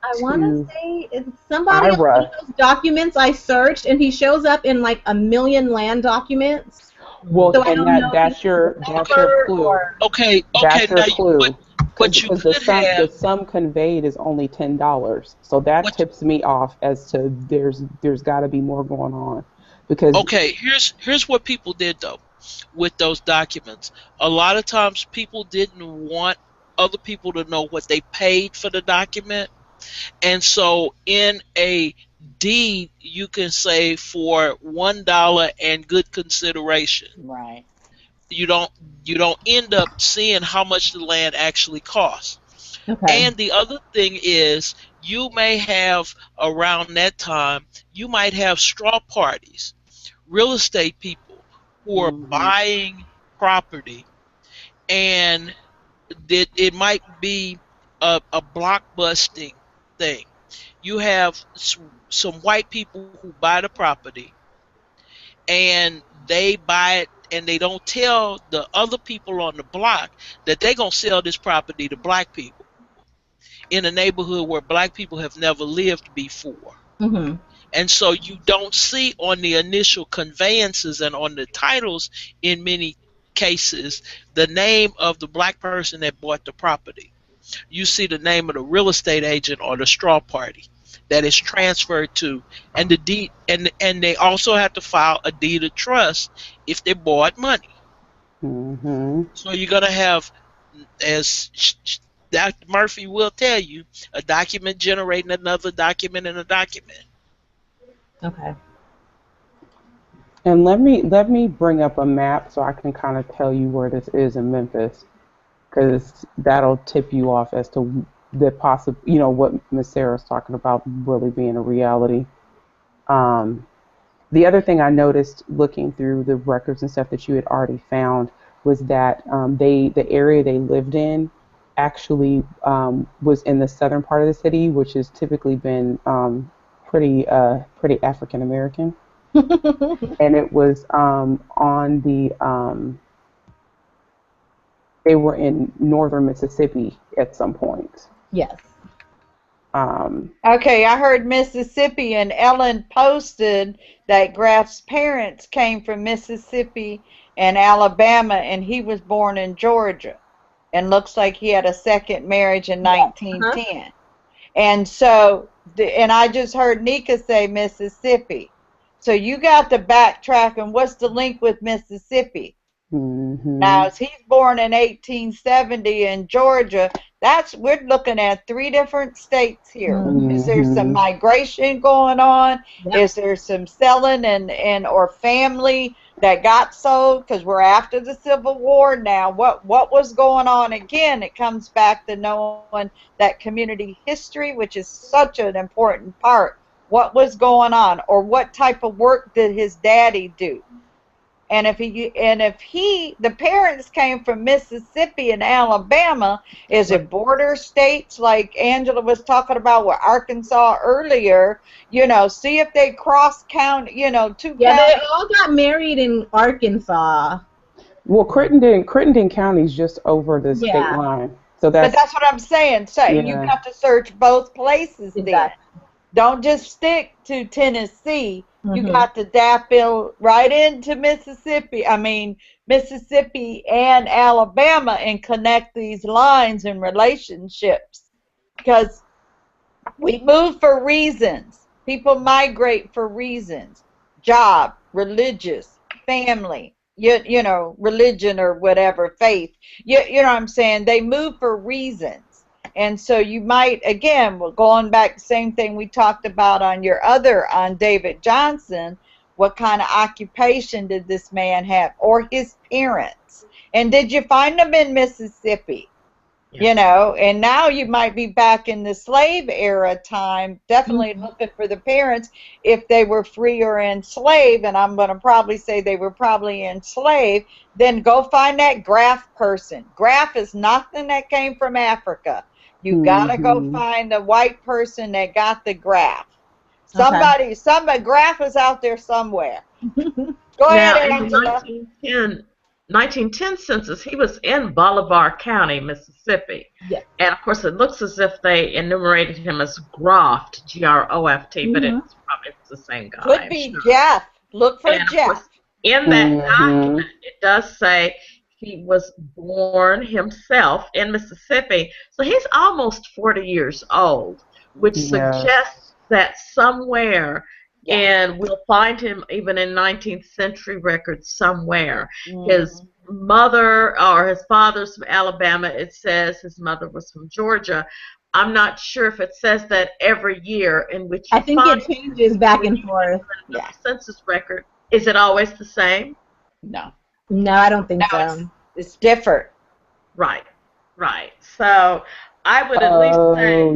I want to to say it's somebody on one Ira. of those documents I searched, and he shows up in like a million land documents. Well, So I and don't know if that's he's a your developer clue. or. Okay. That's your Now, clue. what you Because the could sum have, conveyed is only $10, so that what tips me off as to there's got to be more going on, because okay, here's what people did though with those documents. A lot of times people didn't want other people to know what they paid for the document. And so in a deed you can say for $1 and good consideration. Right. You don't end up seeing how much the land actually costs. Okay. And the other thing is, you may have around that time, you might have straw parties, real estate people who are Mm-hmm. buying property, and it might be a blockbusting thing. You have some white people who buy the property, and they buy it, and they don't tell the other people on the block that they're going to sell this property to black people in a neighborhood where black people have never lived before. Mhm. And so you don't see on the initial conveyances and on the titles, in many cases, the name of the black person that bought the property. You see the name of the real estate agent or the straw party that is transferred to, and the deed, and they also have to file a deed of trust if they bought money. hmm So you're gonna have as Dr. Murphy will tell you, a document generating another document in a document. Okay. And let me bring up a map so I can kind of tell you where this is in Memphis, because that'll tip you off as to the possible, what Miss Sarah's talking about really being a reality. The other thing I noticed looking through the records and stuff that you had already found was that the area they lived in actually was in the southern part of the city, which has typically been pretty African American. And it was on the they were in northern Mississippi at some point. Yes. Okay, I heard Mississippi, and Ellen posted that Graf's parents came from Mississippi and Alabama, and he was born in Georgia. And looks like he had a second marriage in 1910. And so, and I just heard Nika say Mississippi. So you got to backtrack, and what's the link with Mississippi? Mm-hmm. Now, as he's born in 1870 in Georgia, we're looking at 3 different states here. Mm-hmm. Is there some migration going on? Yep. Is there some selling and or family that got sold? Because we're after the Civil War now. What was going on? Again, it comes back to knowing that community history, which is such an important part. What was going on, or what type of work did his daddy do? And if the parents came from Mississippi and Alabama, is it border states like Angela was talking about with Arkansas earlier? See if they cross county, 2 counties. Yeah, they all got married in Arkansas. Well, Crittenden County is just over the state line, so But that's what I'm saying. So you got to search both places then. Don't just stick to Tennessee. You got to dap right into Mississippi. Mississippi and Alabama, and connect these lines and relationships. Because we move for reasons. People migrate for reasons. Job, religious, family, religion or whatever, faith. You know what I'm saying? They move for reasons. And so you might, again, going back, same thing we talked about on David Johnson, what kind of occupation did this man have, or his parents? And did you find them in Mississippi? Yeah. And now you might be back in the slave era time, definitely looking for the parents if they were free or enslaved, and I'm going to probably say they were probably enslaved. Then go find that Graf person. Graf is nothing that came from Africa. You gotta go find the white person that got the Graf. Somebody, Graf is out there somewhere. Go ahead, Angela. In the 1910 census, he was in Bolivar County, Mississippi. Yes. And of course, it looks as if they enumerated him as Groft, G-R-O-F-T, but it's probably the same guy. Could be Jeff. Look for Jeff. Course, in that document, it does say he was born himself in Mississippi. So he's almost 40 years old, which suggests that somewhere, and we'll find him even in 19th century records somewhere. His mother or his father's from Alabama. It says his mother was from Georgia. I'm not sure if it says that every year in which you I think it changes back and forth. Census record. Is it always the same? No. No, I don't think so. It's different. Right. So I would at least say,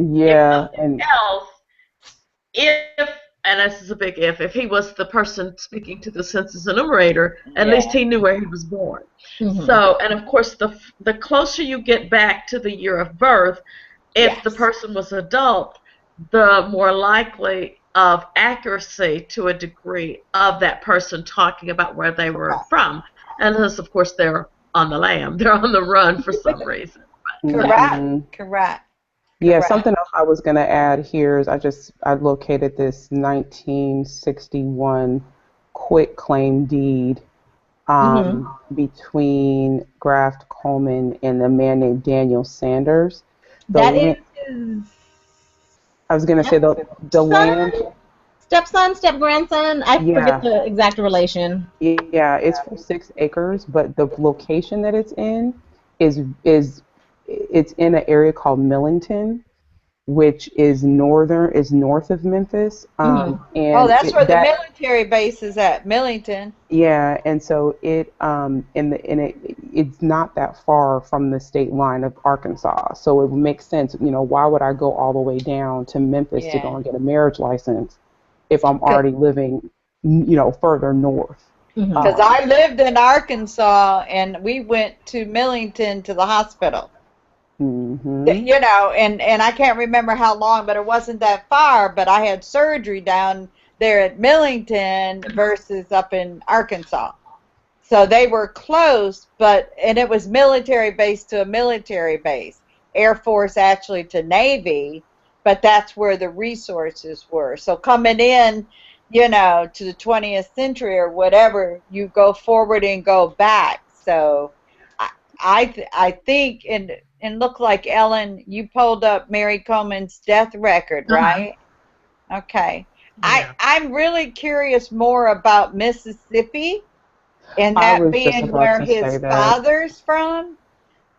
if and this is a big if he was the person speaking to the census enumerator, at least he knew where he was born. So, and of course, the closer you get back to the year of birth, if the person was adult, the more likely of accuracy to a degree of that person talking about where they were from. Unless, of course, they're on the lam. They're on the run for some reason. Correct. Yeah, something else I was going to add here is I located this 1961 quitclaim deed between Graft Coleman and a man named Daniel Sanders. That is I was going to say the land. Stepson, step-grandson, I forget the exact relation. Yeah, it's for 6 acres, but the location that it's in is it's in an area called Millington, which is north of Memphis. Oh, And that's where the that military base is at, Millington. yeah, and so it's not that far from the state line of Arkansas. So it would make sense, why would I go all the way down to Memphis to go Yeah. and get a marriage license if I'm already living, further north? Because I lived in Arkansas, and we went to Millington to the hospital. Mm-hmm. And I can't remember how long, but it wasn't that far. But I had surgery down there at Millington versus up in Arkansas. So they were close, and it was military base to a military base. Air Force actually to Navy, but that's where the resources were. So coming in, to the 20th century or whatever, you go forward and go back. So I think, and look like Ellen, you pulled up Mary Coleman's death record, right? Okay. Yeah. I'm really curious more about Mississippi and I that was just being about where to say his that. father's from,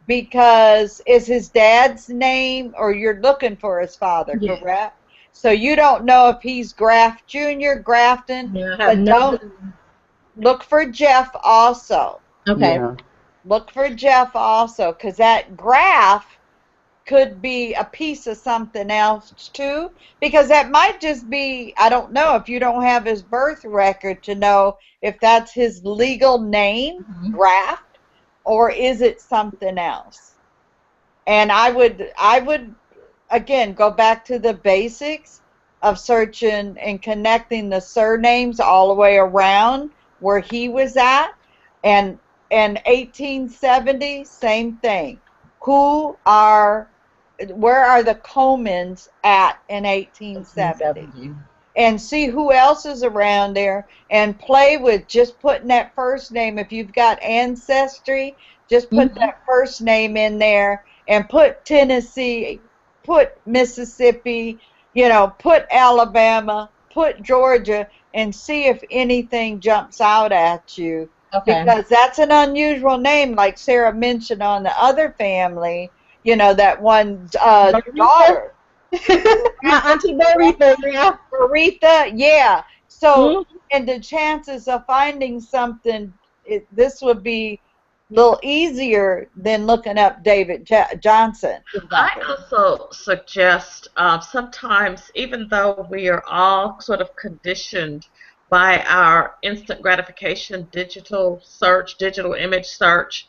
because is his dad's name, or you're looking for his father, Yes. correct? So you don't know if he's Graff Jr., Grafton, Yeah, I have but don't look for Jeff also. Okay. Yeah. Look for Jeff also, because that Graff could be a piece of something else too, because that might just be, I don't know, if you don't have his birth record to know if that's his legal name, Graft, or is it something else. And I would again go back to the basics of searching and connecting the surnames all the way around where he was at. And 1870, same thing. Where are the Comans at in 1870? And see who else is around there, and play with just putting that first name. If you've got ancestry, just put that first name in there, and put Tennessee, put Mississippi, put Alabama, put Georgia, and see if anything jumps out at you. Okay. Because that's an unusual name, like Sarah mentioned on the other family, that one daughter. My auntie Marita, yeah. Aretha, yeah. So, and the chances of finding something, this would be a little easier than looking up David Johnson. I also suggest sometimes, even though we are all sort of conditioned by our instant gratification digital search, digital image search,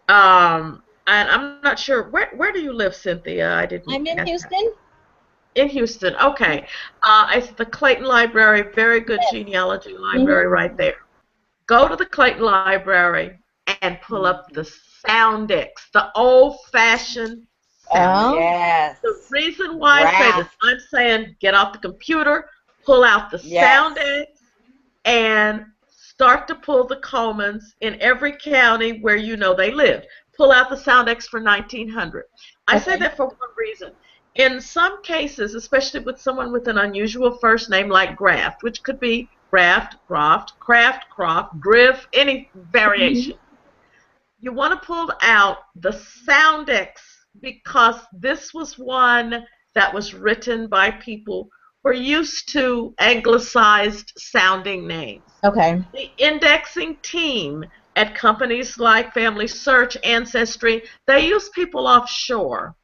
and I'm not sure, where do you live, Cynthia? I didn't I'm in ask Houston. that. In Houston, okay. It's the Clayton Library, very good genealogy library right there. Go to the Clayton Library and pull up the Soundex, the old-fashioned Soundex. Yes. The reason why I say this, I'm saying get off the computer, pull out the Soundex, and start to pull the Comans in every county where you know they lived. Pull out the Soundex for 1900. I say that for one reason. In some cases, especially with someone with an unusual first name like Graft, which could be Graft, Croft, Craft, Croft, Griff, any variation, you want to pull out the Soundex, because this was one that was written by people who are used to anglicized sounding names. Okay. The indexing team at companies like Family Search, Ancestry, they use people offshore.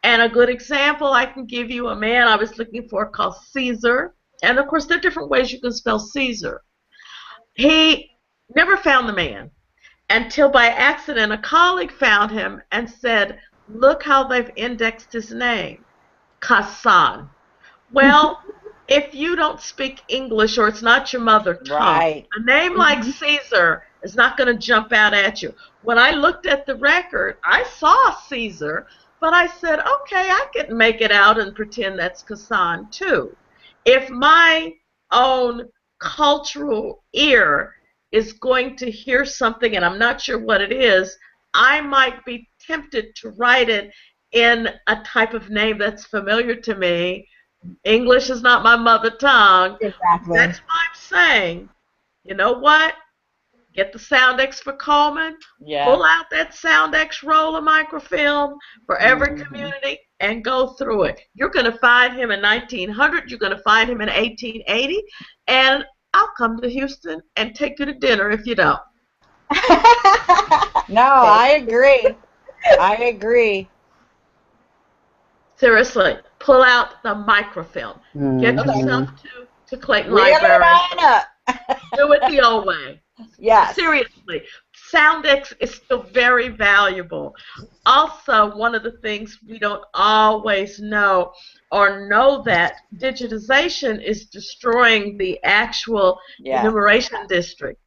And a good example I can give you, a man I was looking for called Caesar. And of course, there are different ways you can spell Caesar. He never found the man until by accident a colleague found him and said, look how they've indexed his name, Kassan. Well, if you don't speak English or it's not your mother tongue, a name like Caesar is not going to jump out at you. When I looked at the record, I saw Caesar, but I said, okay, I can make it out and pretend that's Kassan too. If my own cultural ear is going to hear something and I'm not sure what it is, I might be tempted to write it in a type of name that's familiar to me. English is not my mother tongue. Exactly. That's why I'm saying, you know what? get the Soundex for Coleman, pull out that Soundex roll of microfilm for every community, and go through it. You're going to find him in 1900. You're going to find him in 1880, and I'll come to Houston and take you to dinner if you don't. No, I agree. I agree. Seriously, pull out the microfilm. Get yourself to Clayton Reel Library. it on up. Do it the old way. Yes. Seriously, Soundex is still very valuable. Also, one of the things we don't always know that digitization is destroying the actual enumeration districts.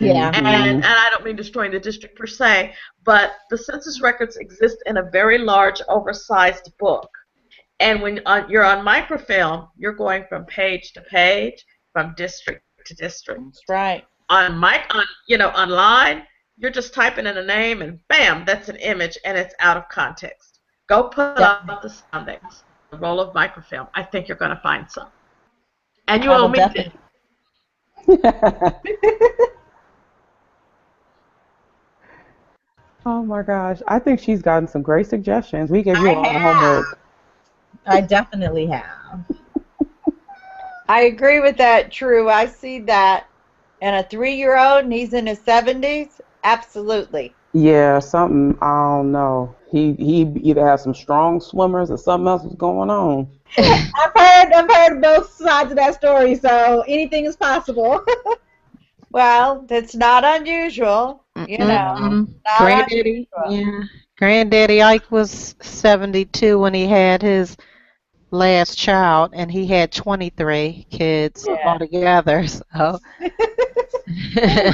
Yeah. And I don't mean destroying the district per se, but the census records exist in a very large, oversized book. And when you're on microfilm, you're going from page to page, from district to district. That's right. Online, you're just typing in a name, and bam, that's an image, and it's out of context. Go put up the Soundex, the roll of microfilm. I think you're going to find some. And you owe me dinner. Oh my gosh, I think she's gotten some great suggestions. We gave you a lot of homework. I definitely have. I agree with that, True. I see that. And a 3-year-old, and he's in his 70s? Absolutely. Yeah, something, I don't know. He either has some strong swimmers or something else is going on. I've heard both sides of that story, so anything is possible. Well, that's not unusual, you know. Granddaddy Ike was 72 when he had his last child, and he had 23 kids altogether. So,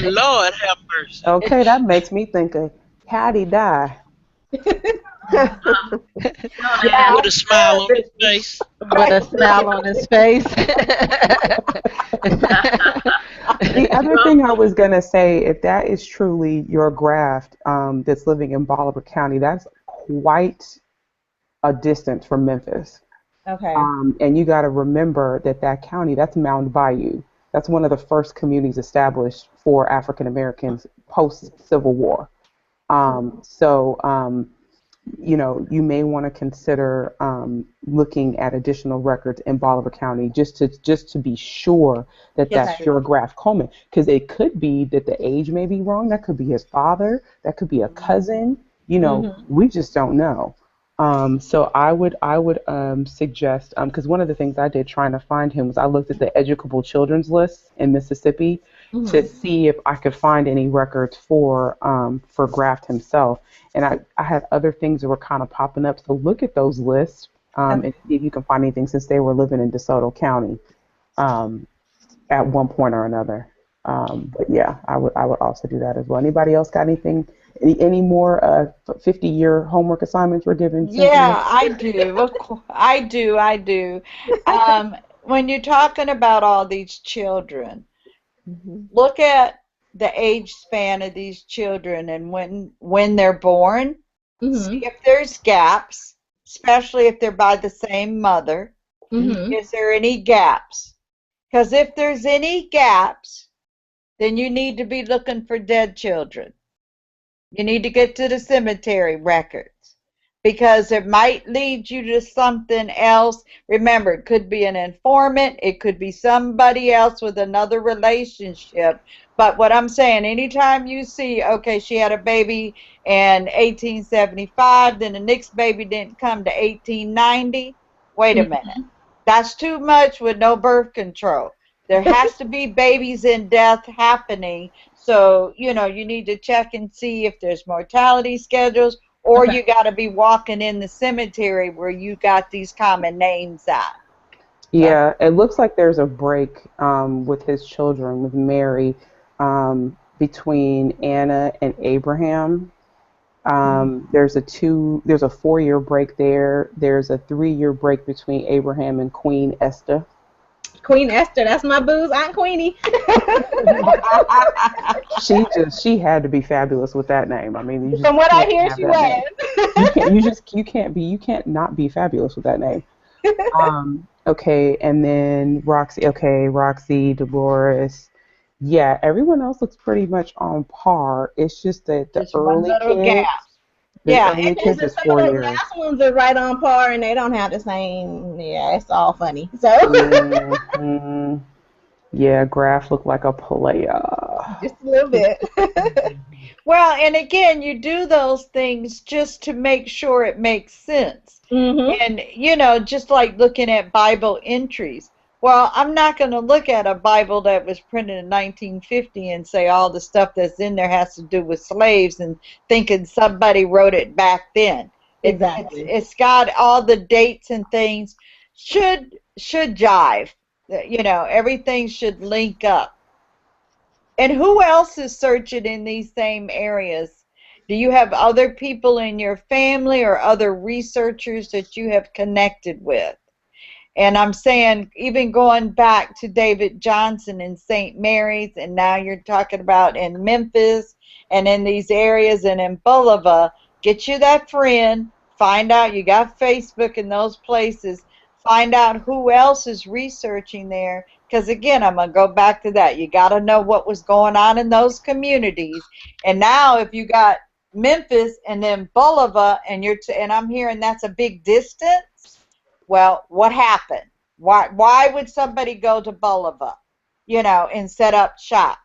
Lord have mercy. Okay, that makes me think of how'd he die? With a smile on his face. With a smile on his face. The other thing I was going to say, if that is truly your graft that's living in Bolivar County, that's quite a distance from Memphis. Okay. And you got to remember that county, that's Mound Bayou. That's one of the first communities established for African Americans post-Civil War. You may want to consider looking at additional records in Bolivar County just to be sure that that's your graft Coleman, because it could be that the age may be wrong. That could be his father. That could be a cousin. We just don't know. So I would suggest, because one of the things I did trying to find him was I looked at the educable children's list in Mississippi to see if I could find any records for Graft himself. And I had other things that were kind of popping up. So look at those lists and see if you can find anything, since they were living in DeSoto County at one point or another. But yeah, I would also do that as well. Anybody else got anything? Any more 50-year homework assignments were given? Yeah, I do. I do. When you're talking about all these children, look at the age span of these children and when they're born. See if there's gaps, especially if they're by the same mother. Is there any gaps? Because if there's any gaps, then you need to be looking for dead children. You need to get to the cemetery records, because it might lead you to something else. Remember, it could be an informant. It could be somebody else with another relationship. But what I'm saying, anytime you see, okay, she had a baby in 1875, then the next baby didn't come to 1890, wait a minute. That's too much with no birth control. There has to be babies in death happening. So, you need to check and see if there's mortality schedules, or you got to be walking in the cemetery where you got these common names at. Yeah, it looks like there's a break with his children, with Mary, between Anna and Abraham. There's a 4-year break there. There's a 3-year break between Abraham and Queen Esther. Queen Esther, that's my boo's Aunt Queenie. She had to be fabulous with that name. I mean, from what I hear, she was. You can't not be fabulous with that name. Okay, and then Roxy, Dolores, Yeah, everyone else looks pretty much on par. It's just that Just one little gap. the Yeah, early It's kids just is some of 4 those years. last ones are right on par, and they don't have the same. Yeah, it's all funny. So Hmm. Yeah, Graf looked like a player. just a little bit. well, and again, you do those things just to make sure it makes sense. And, just like looking at Bible entries. Well, I'm not going to look at a Bible that was printed in 1950 and say all the stuff that's in there has to do with slaves and thinking somebody wrote it back then. Exactly. It's got all the dates and things should jive. Everything should link up. And who else is searching in these same areas? Do you have other people in your family or other researchers that you have connected with? And I'm saying, even going back to David Johnson in St. Mary's, and now you're talking about in Memphis and in these areas and in Bolivar, get you that friend, find out you got Facebook in those places, find out who else is researching there. Because again, I'm going to go back to that. You got to know what was going on in those communities. And now if you got Memphis and then Bolivar, and and I'm hearing that's a big distance. Well, what happened? Why would somebody go to Bolivar, and set up shop?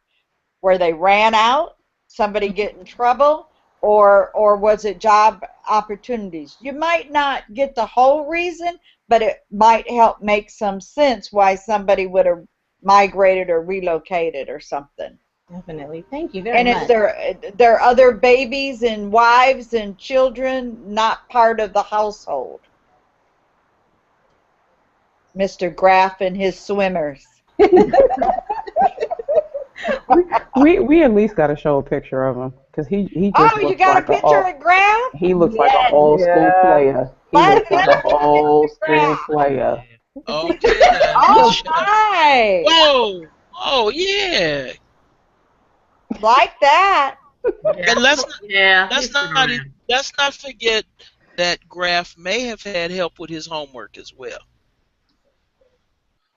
Where they ran out? Somebody get in trouble? Or was it job opportunities? You might not get the whole reason, but it might help make some sense why somebody would have migrated or relocated or something. Definitely. Thank you very And much. is there other babies and wives and children not part of the household? Mr. Graff and his swimmers. We at least got to show a picture of him because he just Oh, you looks got like a picture of Graff? he looks like an old school player. He looks like an old school player. Oh yeah. Oh my! Whoa. Oh yeah. Like that. And let's he's been around. not forget that Graff may have had help with his homework as well.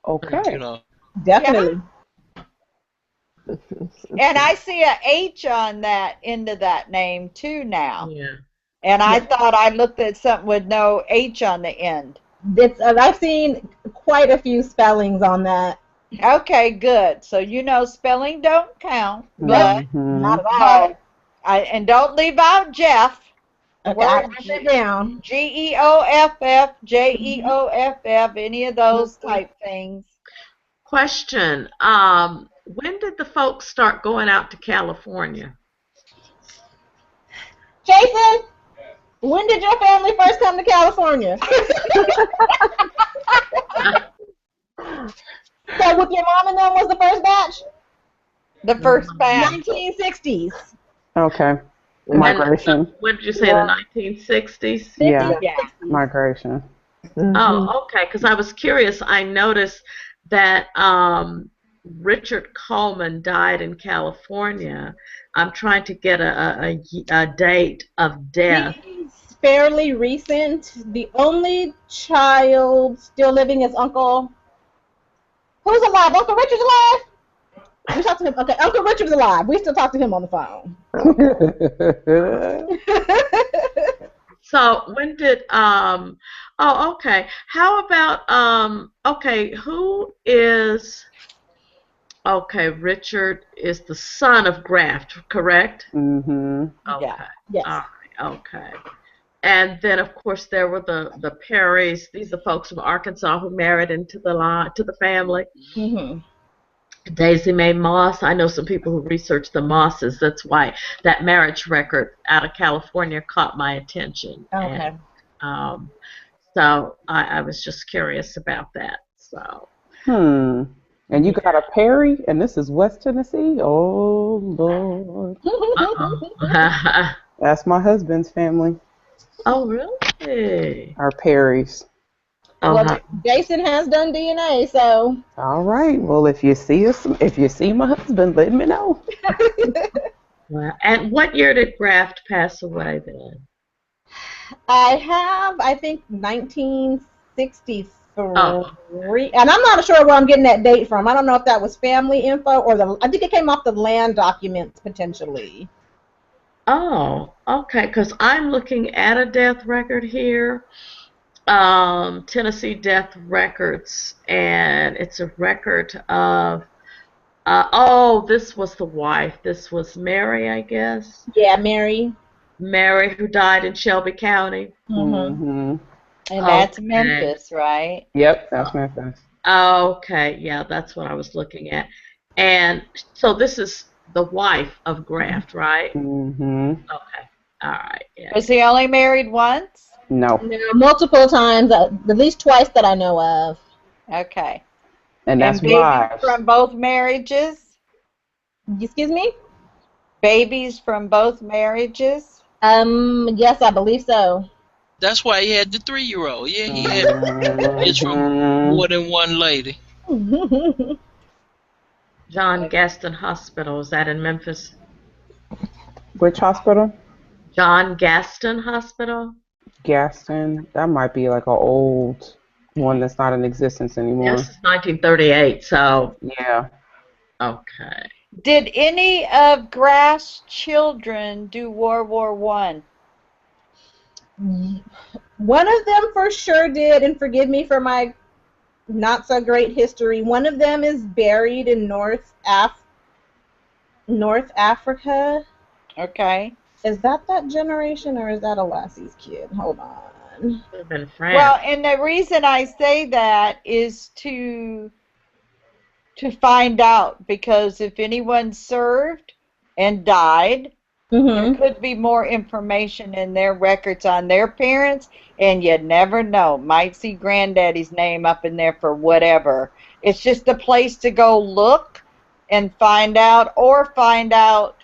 Okay. Definitely. And I see a H on that end of that name too now. Yeah. And I thought I looked at something with no H on the end. I've seen quite a few spellings on that. Okay, good. So spelling don't count, but Not at all. and don't leave out Jeff. Okay, I write that down. Geoff, Jeoff, any of those type things. Question. When did the folks start going out to California? Jason, when did your family first come to California? So with your mom and them was the first batch? The first batch. 1960s. Okay. Migration. When did you say, the 1960s? Yeah. Migration. Oh, okay. Because I was curious. I noticed that Richard Coleman died in California. I'm trying to get a date of death. He's fairly recent. The only child still living is Uncle. Who's alive? Uncle Richard's alive? We talked to him. Okay, Uncle Richard's alive. We still talk to him on the phone. So when did oh, okay. How about okay, who is okay, Richard is the son of Graft, correct? Mm-hmm. Okay. Yeah. Yes. All right, okay. And then of course there were the Perrys. These are folks from Arkansas who married into the family. Mm-hmm. Daisy Mae Moss. I know some people who research the Mosses. That's why that marriage record out of California caught my attention. Okay. And, so I was just curious about that. So. And you got a Perry, and this is West Tennessee? Oh, Lord. That's my husband's family. Oh, really? Our Perrys. Well, Jason has done DNA, so. All right. Well, if you see my husband, let me know. Wow. And what year did Graft pass away then? I think 1963. Oh, three, and I'm not sure where I'm getting that date from. I don't know if that was family info or I think it came off the land documents potentially. oh, okay. Because I'm looking at a death record here, Tennessee death records, and it's a record of. Oh, this was the wife. This was Mary, I guess. Yeah, Mary. Mary, who died in Shelby County. Mm-hmm. And that's Okay. Memphis, right? Yep, that's Memphis. Okay, yeah, that's what I was looking at. And so this is the wife of Graft, right? Mm-hmm. Okay. All right. Yeah. Was he only married once? No. No, multiple times, at least twice that I know of. Okay. And that's babies wives. from both marriages? Excuse me? Babies from both marriages? Yes, I believe so. That's why he had the 3-year-old. Yeah, he had kids from more than one lady. John Gaston Hospital, is that in Memphis? Which hospital? John Gaston Hospital? Gaston. That might be like an old one that's not in existence anymore. This is 1938, so. Yeah. Okay. Did any of Graff's children do World War I? One of them for sure did, and forgive me for my not so great history. One of them is buried in North Africa. Okay. Is that generation, or is that a Lassie's kid? Hold on. Could have been France. Well, and the reason I say that is to find out, because if anyone served and died, there could be more information in their records on their parents, and you never know. Might see granddaddy's name up in there for whatever. It's just a place to go look and find out, or find out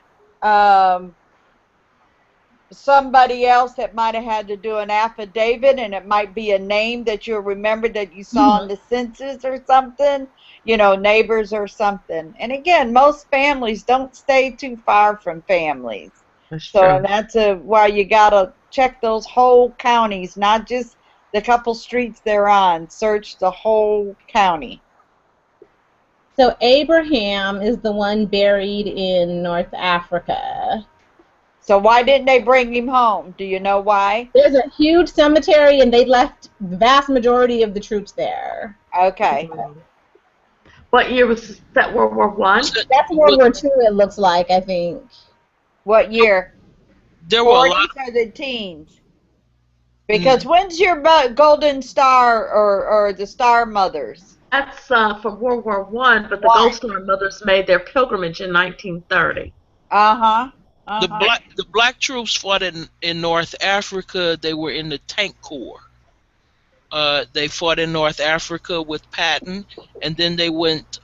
somebody else that might have had to do an affidavit, and it might be a name that you'll remember that you saw in the census or something, you know, neighbors or something. And again, most families don't stay too far from families. That's so true. that's why you gotta check those whole counties, not just the couple streets they're on. Search the whole county. So Abraham is the one buried in North Africa. So why didn't they bring him home? Do you know why? There's a huge cemetery, and they left the vast majority of the troops there. Okay. What year was that? World War I? That's World War II, it looks like, I think. What year? There were a lot. 40s or the teens? Because when's your Golden Star or the Star Mothers? That's from World War I, but the Gold Star Mothers made their pilgrimage in 1930. Uh-huh. The black troops fought in North Africa. They were in the tank corps. They fought in North Africa with Patton, and then they went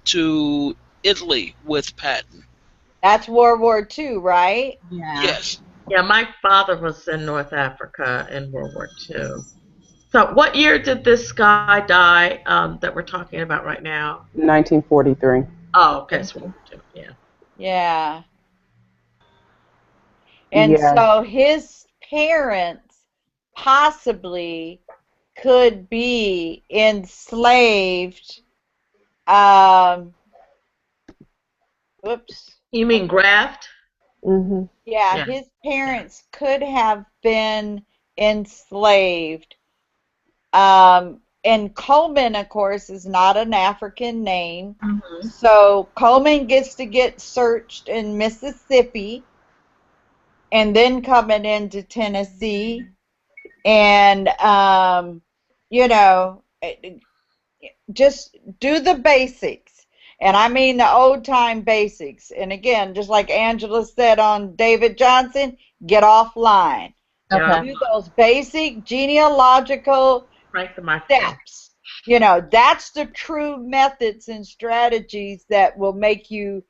to Italy with Patton. That's World War II, right? Yeah. Yes. Yeah, my father was in North Africa in World War II. So what year did this guy die that we're talking about right now? 1943. Oh, okay. So, yeah. Yeah. And so his parents possibly could be enslaved. Whoops. You mean Graft? Mm-hmm. Yeah, his parents could have been enslaved. And Coleman, of course, is not an African name. So Coleman gets to get searched in Mississippi, and then coming into Tennessee. And, you know, just do the basics. And I mean the old-time basics. And again, just like Angela said on David Johnson, get offline. Okay. Do those basic genealogical steps. You know, that's the true methods and strategies that will make you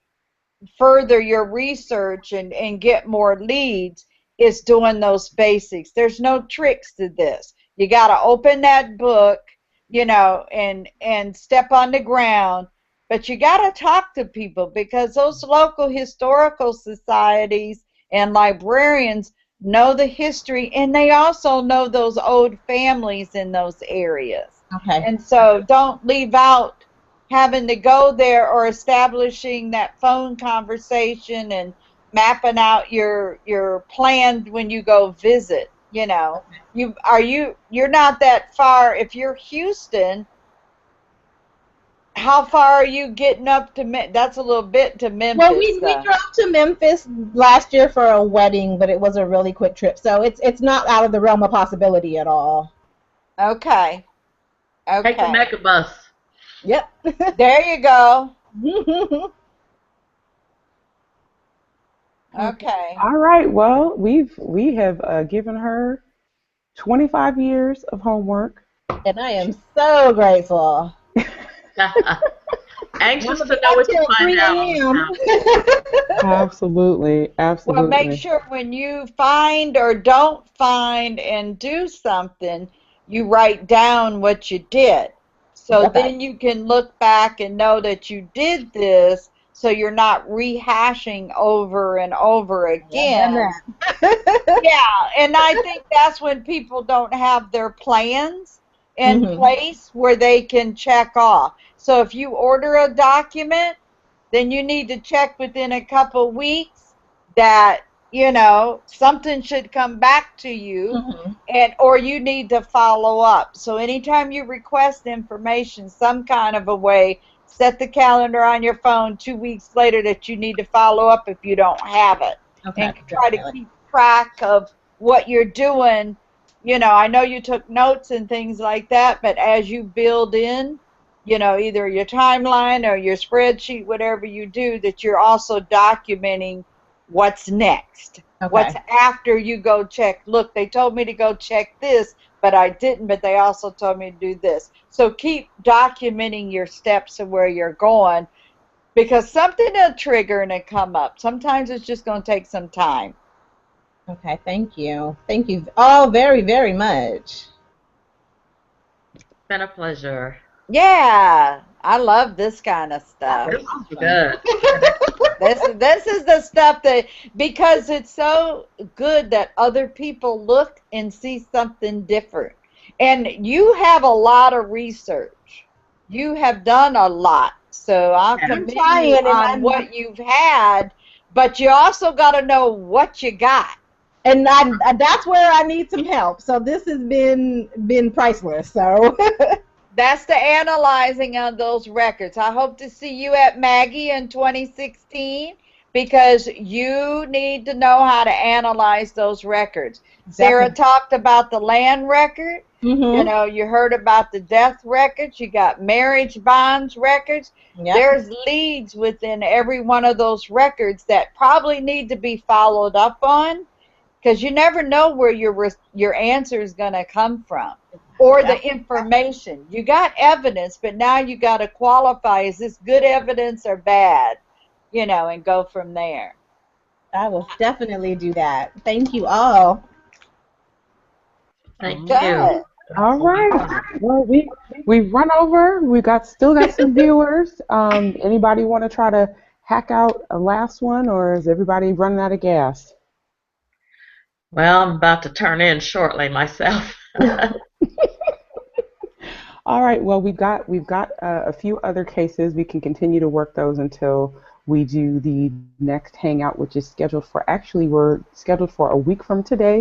further your research and get more leads, is doing those basics. There's no tricks to this. You got to open that book, you know, and step on the ground. But you got to talk to people, because those local historical societies and librarians know the history, and they also know those old families in those areas. Okay. And so don't leave out having to go there or establishing that phone conversation and mapping out your plans when you go visit. You know, you're not that far. If you're Houston, how far are you getting up to That's a little bit to Memphis. Well, we drove to Memphis last year for a wedding, but it was a really quick trip, so it's not out of the realm of possibility at all. Okay. Take the megabus. Yep. There you go. Okay. All right. Well, we have given her 25 years of homework. And I am so grateful. Anxious to know what you find out. Absolutely. Well, make sure when you find or don't find and do something, you write down what you did. So then you can look back and know that you did this, so you're not rehashing over and over again. Yeah, and I think that's when people don't have their plans in place where they can check off. So if you order a document, then you need to check within a couple weeks that, you know, something should come back to you, and or you need to follow up. So anytime you request information some kind of a way, set the calendar on your phone 2 weeks later that you need to follow up if you don't have it. And try to keep track of what you're doing. You know, I know you took notes and things like that, but as you build in, you know, either your timeline or your spreadsheet, whatever you do, that you're also documenting what's next. What's after you go check. Look, they told me to go check this, but I didn't, but they also told me to do this. So keep documenting your steps and where you're going, because something will trigger and it come up. Sometimes it's just going to take some time. Okay, thank you. Thank you all very, very much. It's been a pleasure. Yeah, I love this kind of stuff. This is good. This is the stuff that, because it's so good that other people look and see something different. And you have a lot of research. You have done a lot. So I'll commend you on what you've had, but you also got to know what you got. And that's where I need some help. So this has been priceless. So that's the analyzing of those records. I hope to see you at Maggie in 2016, because you need to know how to analyze those records. Sarah talked about the land record. You know, you heard about the death records. You got marriage bonds records. There's leads within every one of those records that probably need to be followed up on, because you never know where your answer is going to come from, or the information. You got evidence, but now you got to qualify, is this good evidence or bad, you know, and go from there. I will definitely do that. Thank you all. Thank you. All right. Well, we've run over. We still got some viewers. Anybody want to try to hack out a last one, or is everybody running out of gas? Well, I'm about to turn in shortly myself. All right. Well, we've got a few other cases. We can continue to work those until we do the next hangout, which is scheduled for, actually, we're scheduled for a week from today.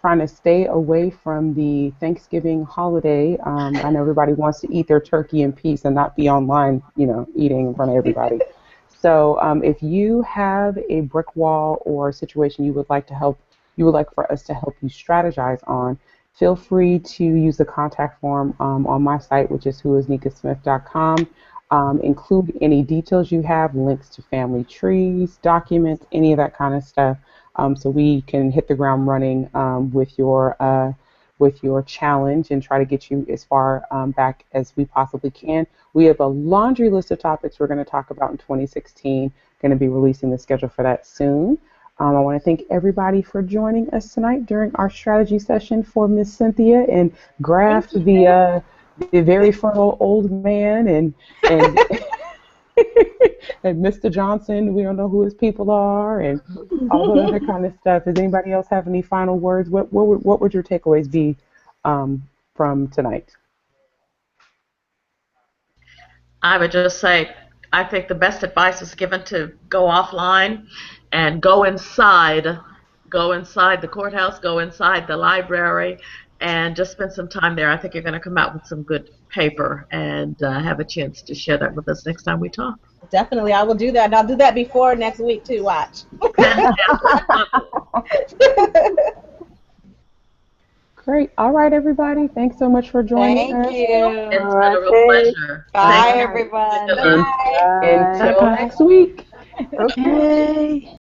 Trying to stay away from the Thanksgiving holiday. I know everybody wants to eat their turkey in peace and not be online, you know, eating in front of everybody. So if you have a brick wall or a situation you would like for us to help you strategize on, feel free to use the contact form on my site, which is whoisnikasmith.com. Include any details you have, links to family trees, documents, any of that kind of stuff. So we can hit the ground running with your challenge and try to get you as far back as we possibly can. We have a laundry list of topics we're going to talk about in 2016. Going to be releasing the schedule for that soon. I want to thank everybody for joining us tonight during our strategy session for Miss Cynthia and Graf, the very fertile old man, and and Mr. Johnson, we don't know who his people are, and all the other kind of stuff. Does anybody else have any final words? What would your takeaways be from tonight? I would just say, I think the best advice is given to go offline and go inside the courthouse, go inside the library, and just spend some time there. I think you're going to come out with some good paper and have a chance to share that with us next time we talk. Definitely, I will do that. And I'll do that before next week too. Watch. Great. All right, everybody. Thanks so much for joining us. Thank you. It's been All a right, real thanks. pleasure. Bye, Thank you. everyone. And Bye. until next week. Okay. Yay.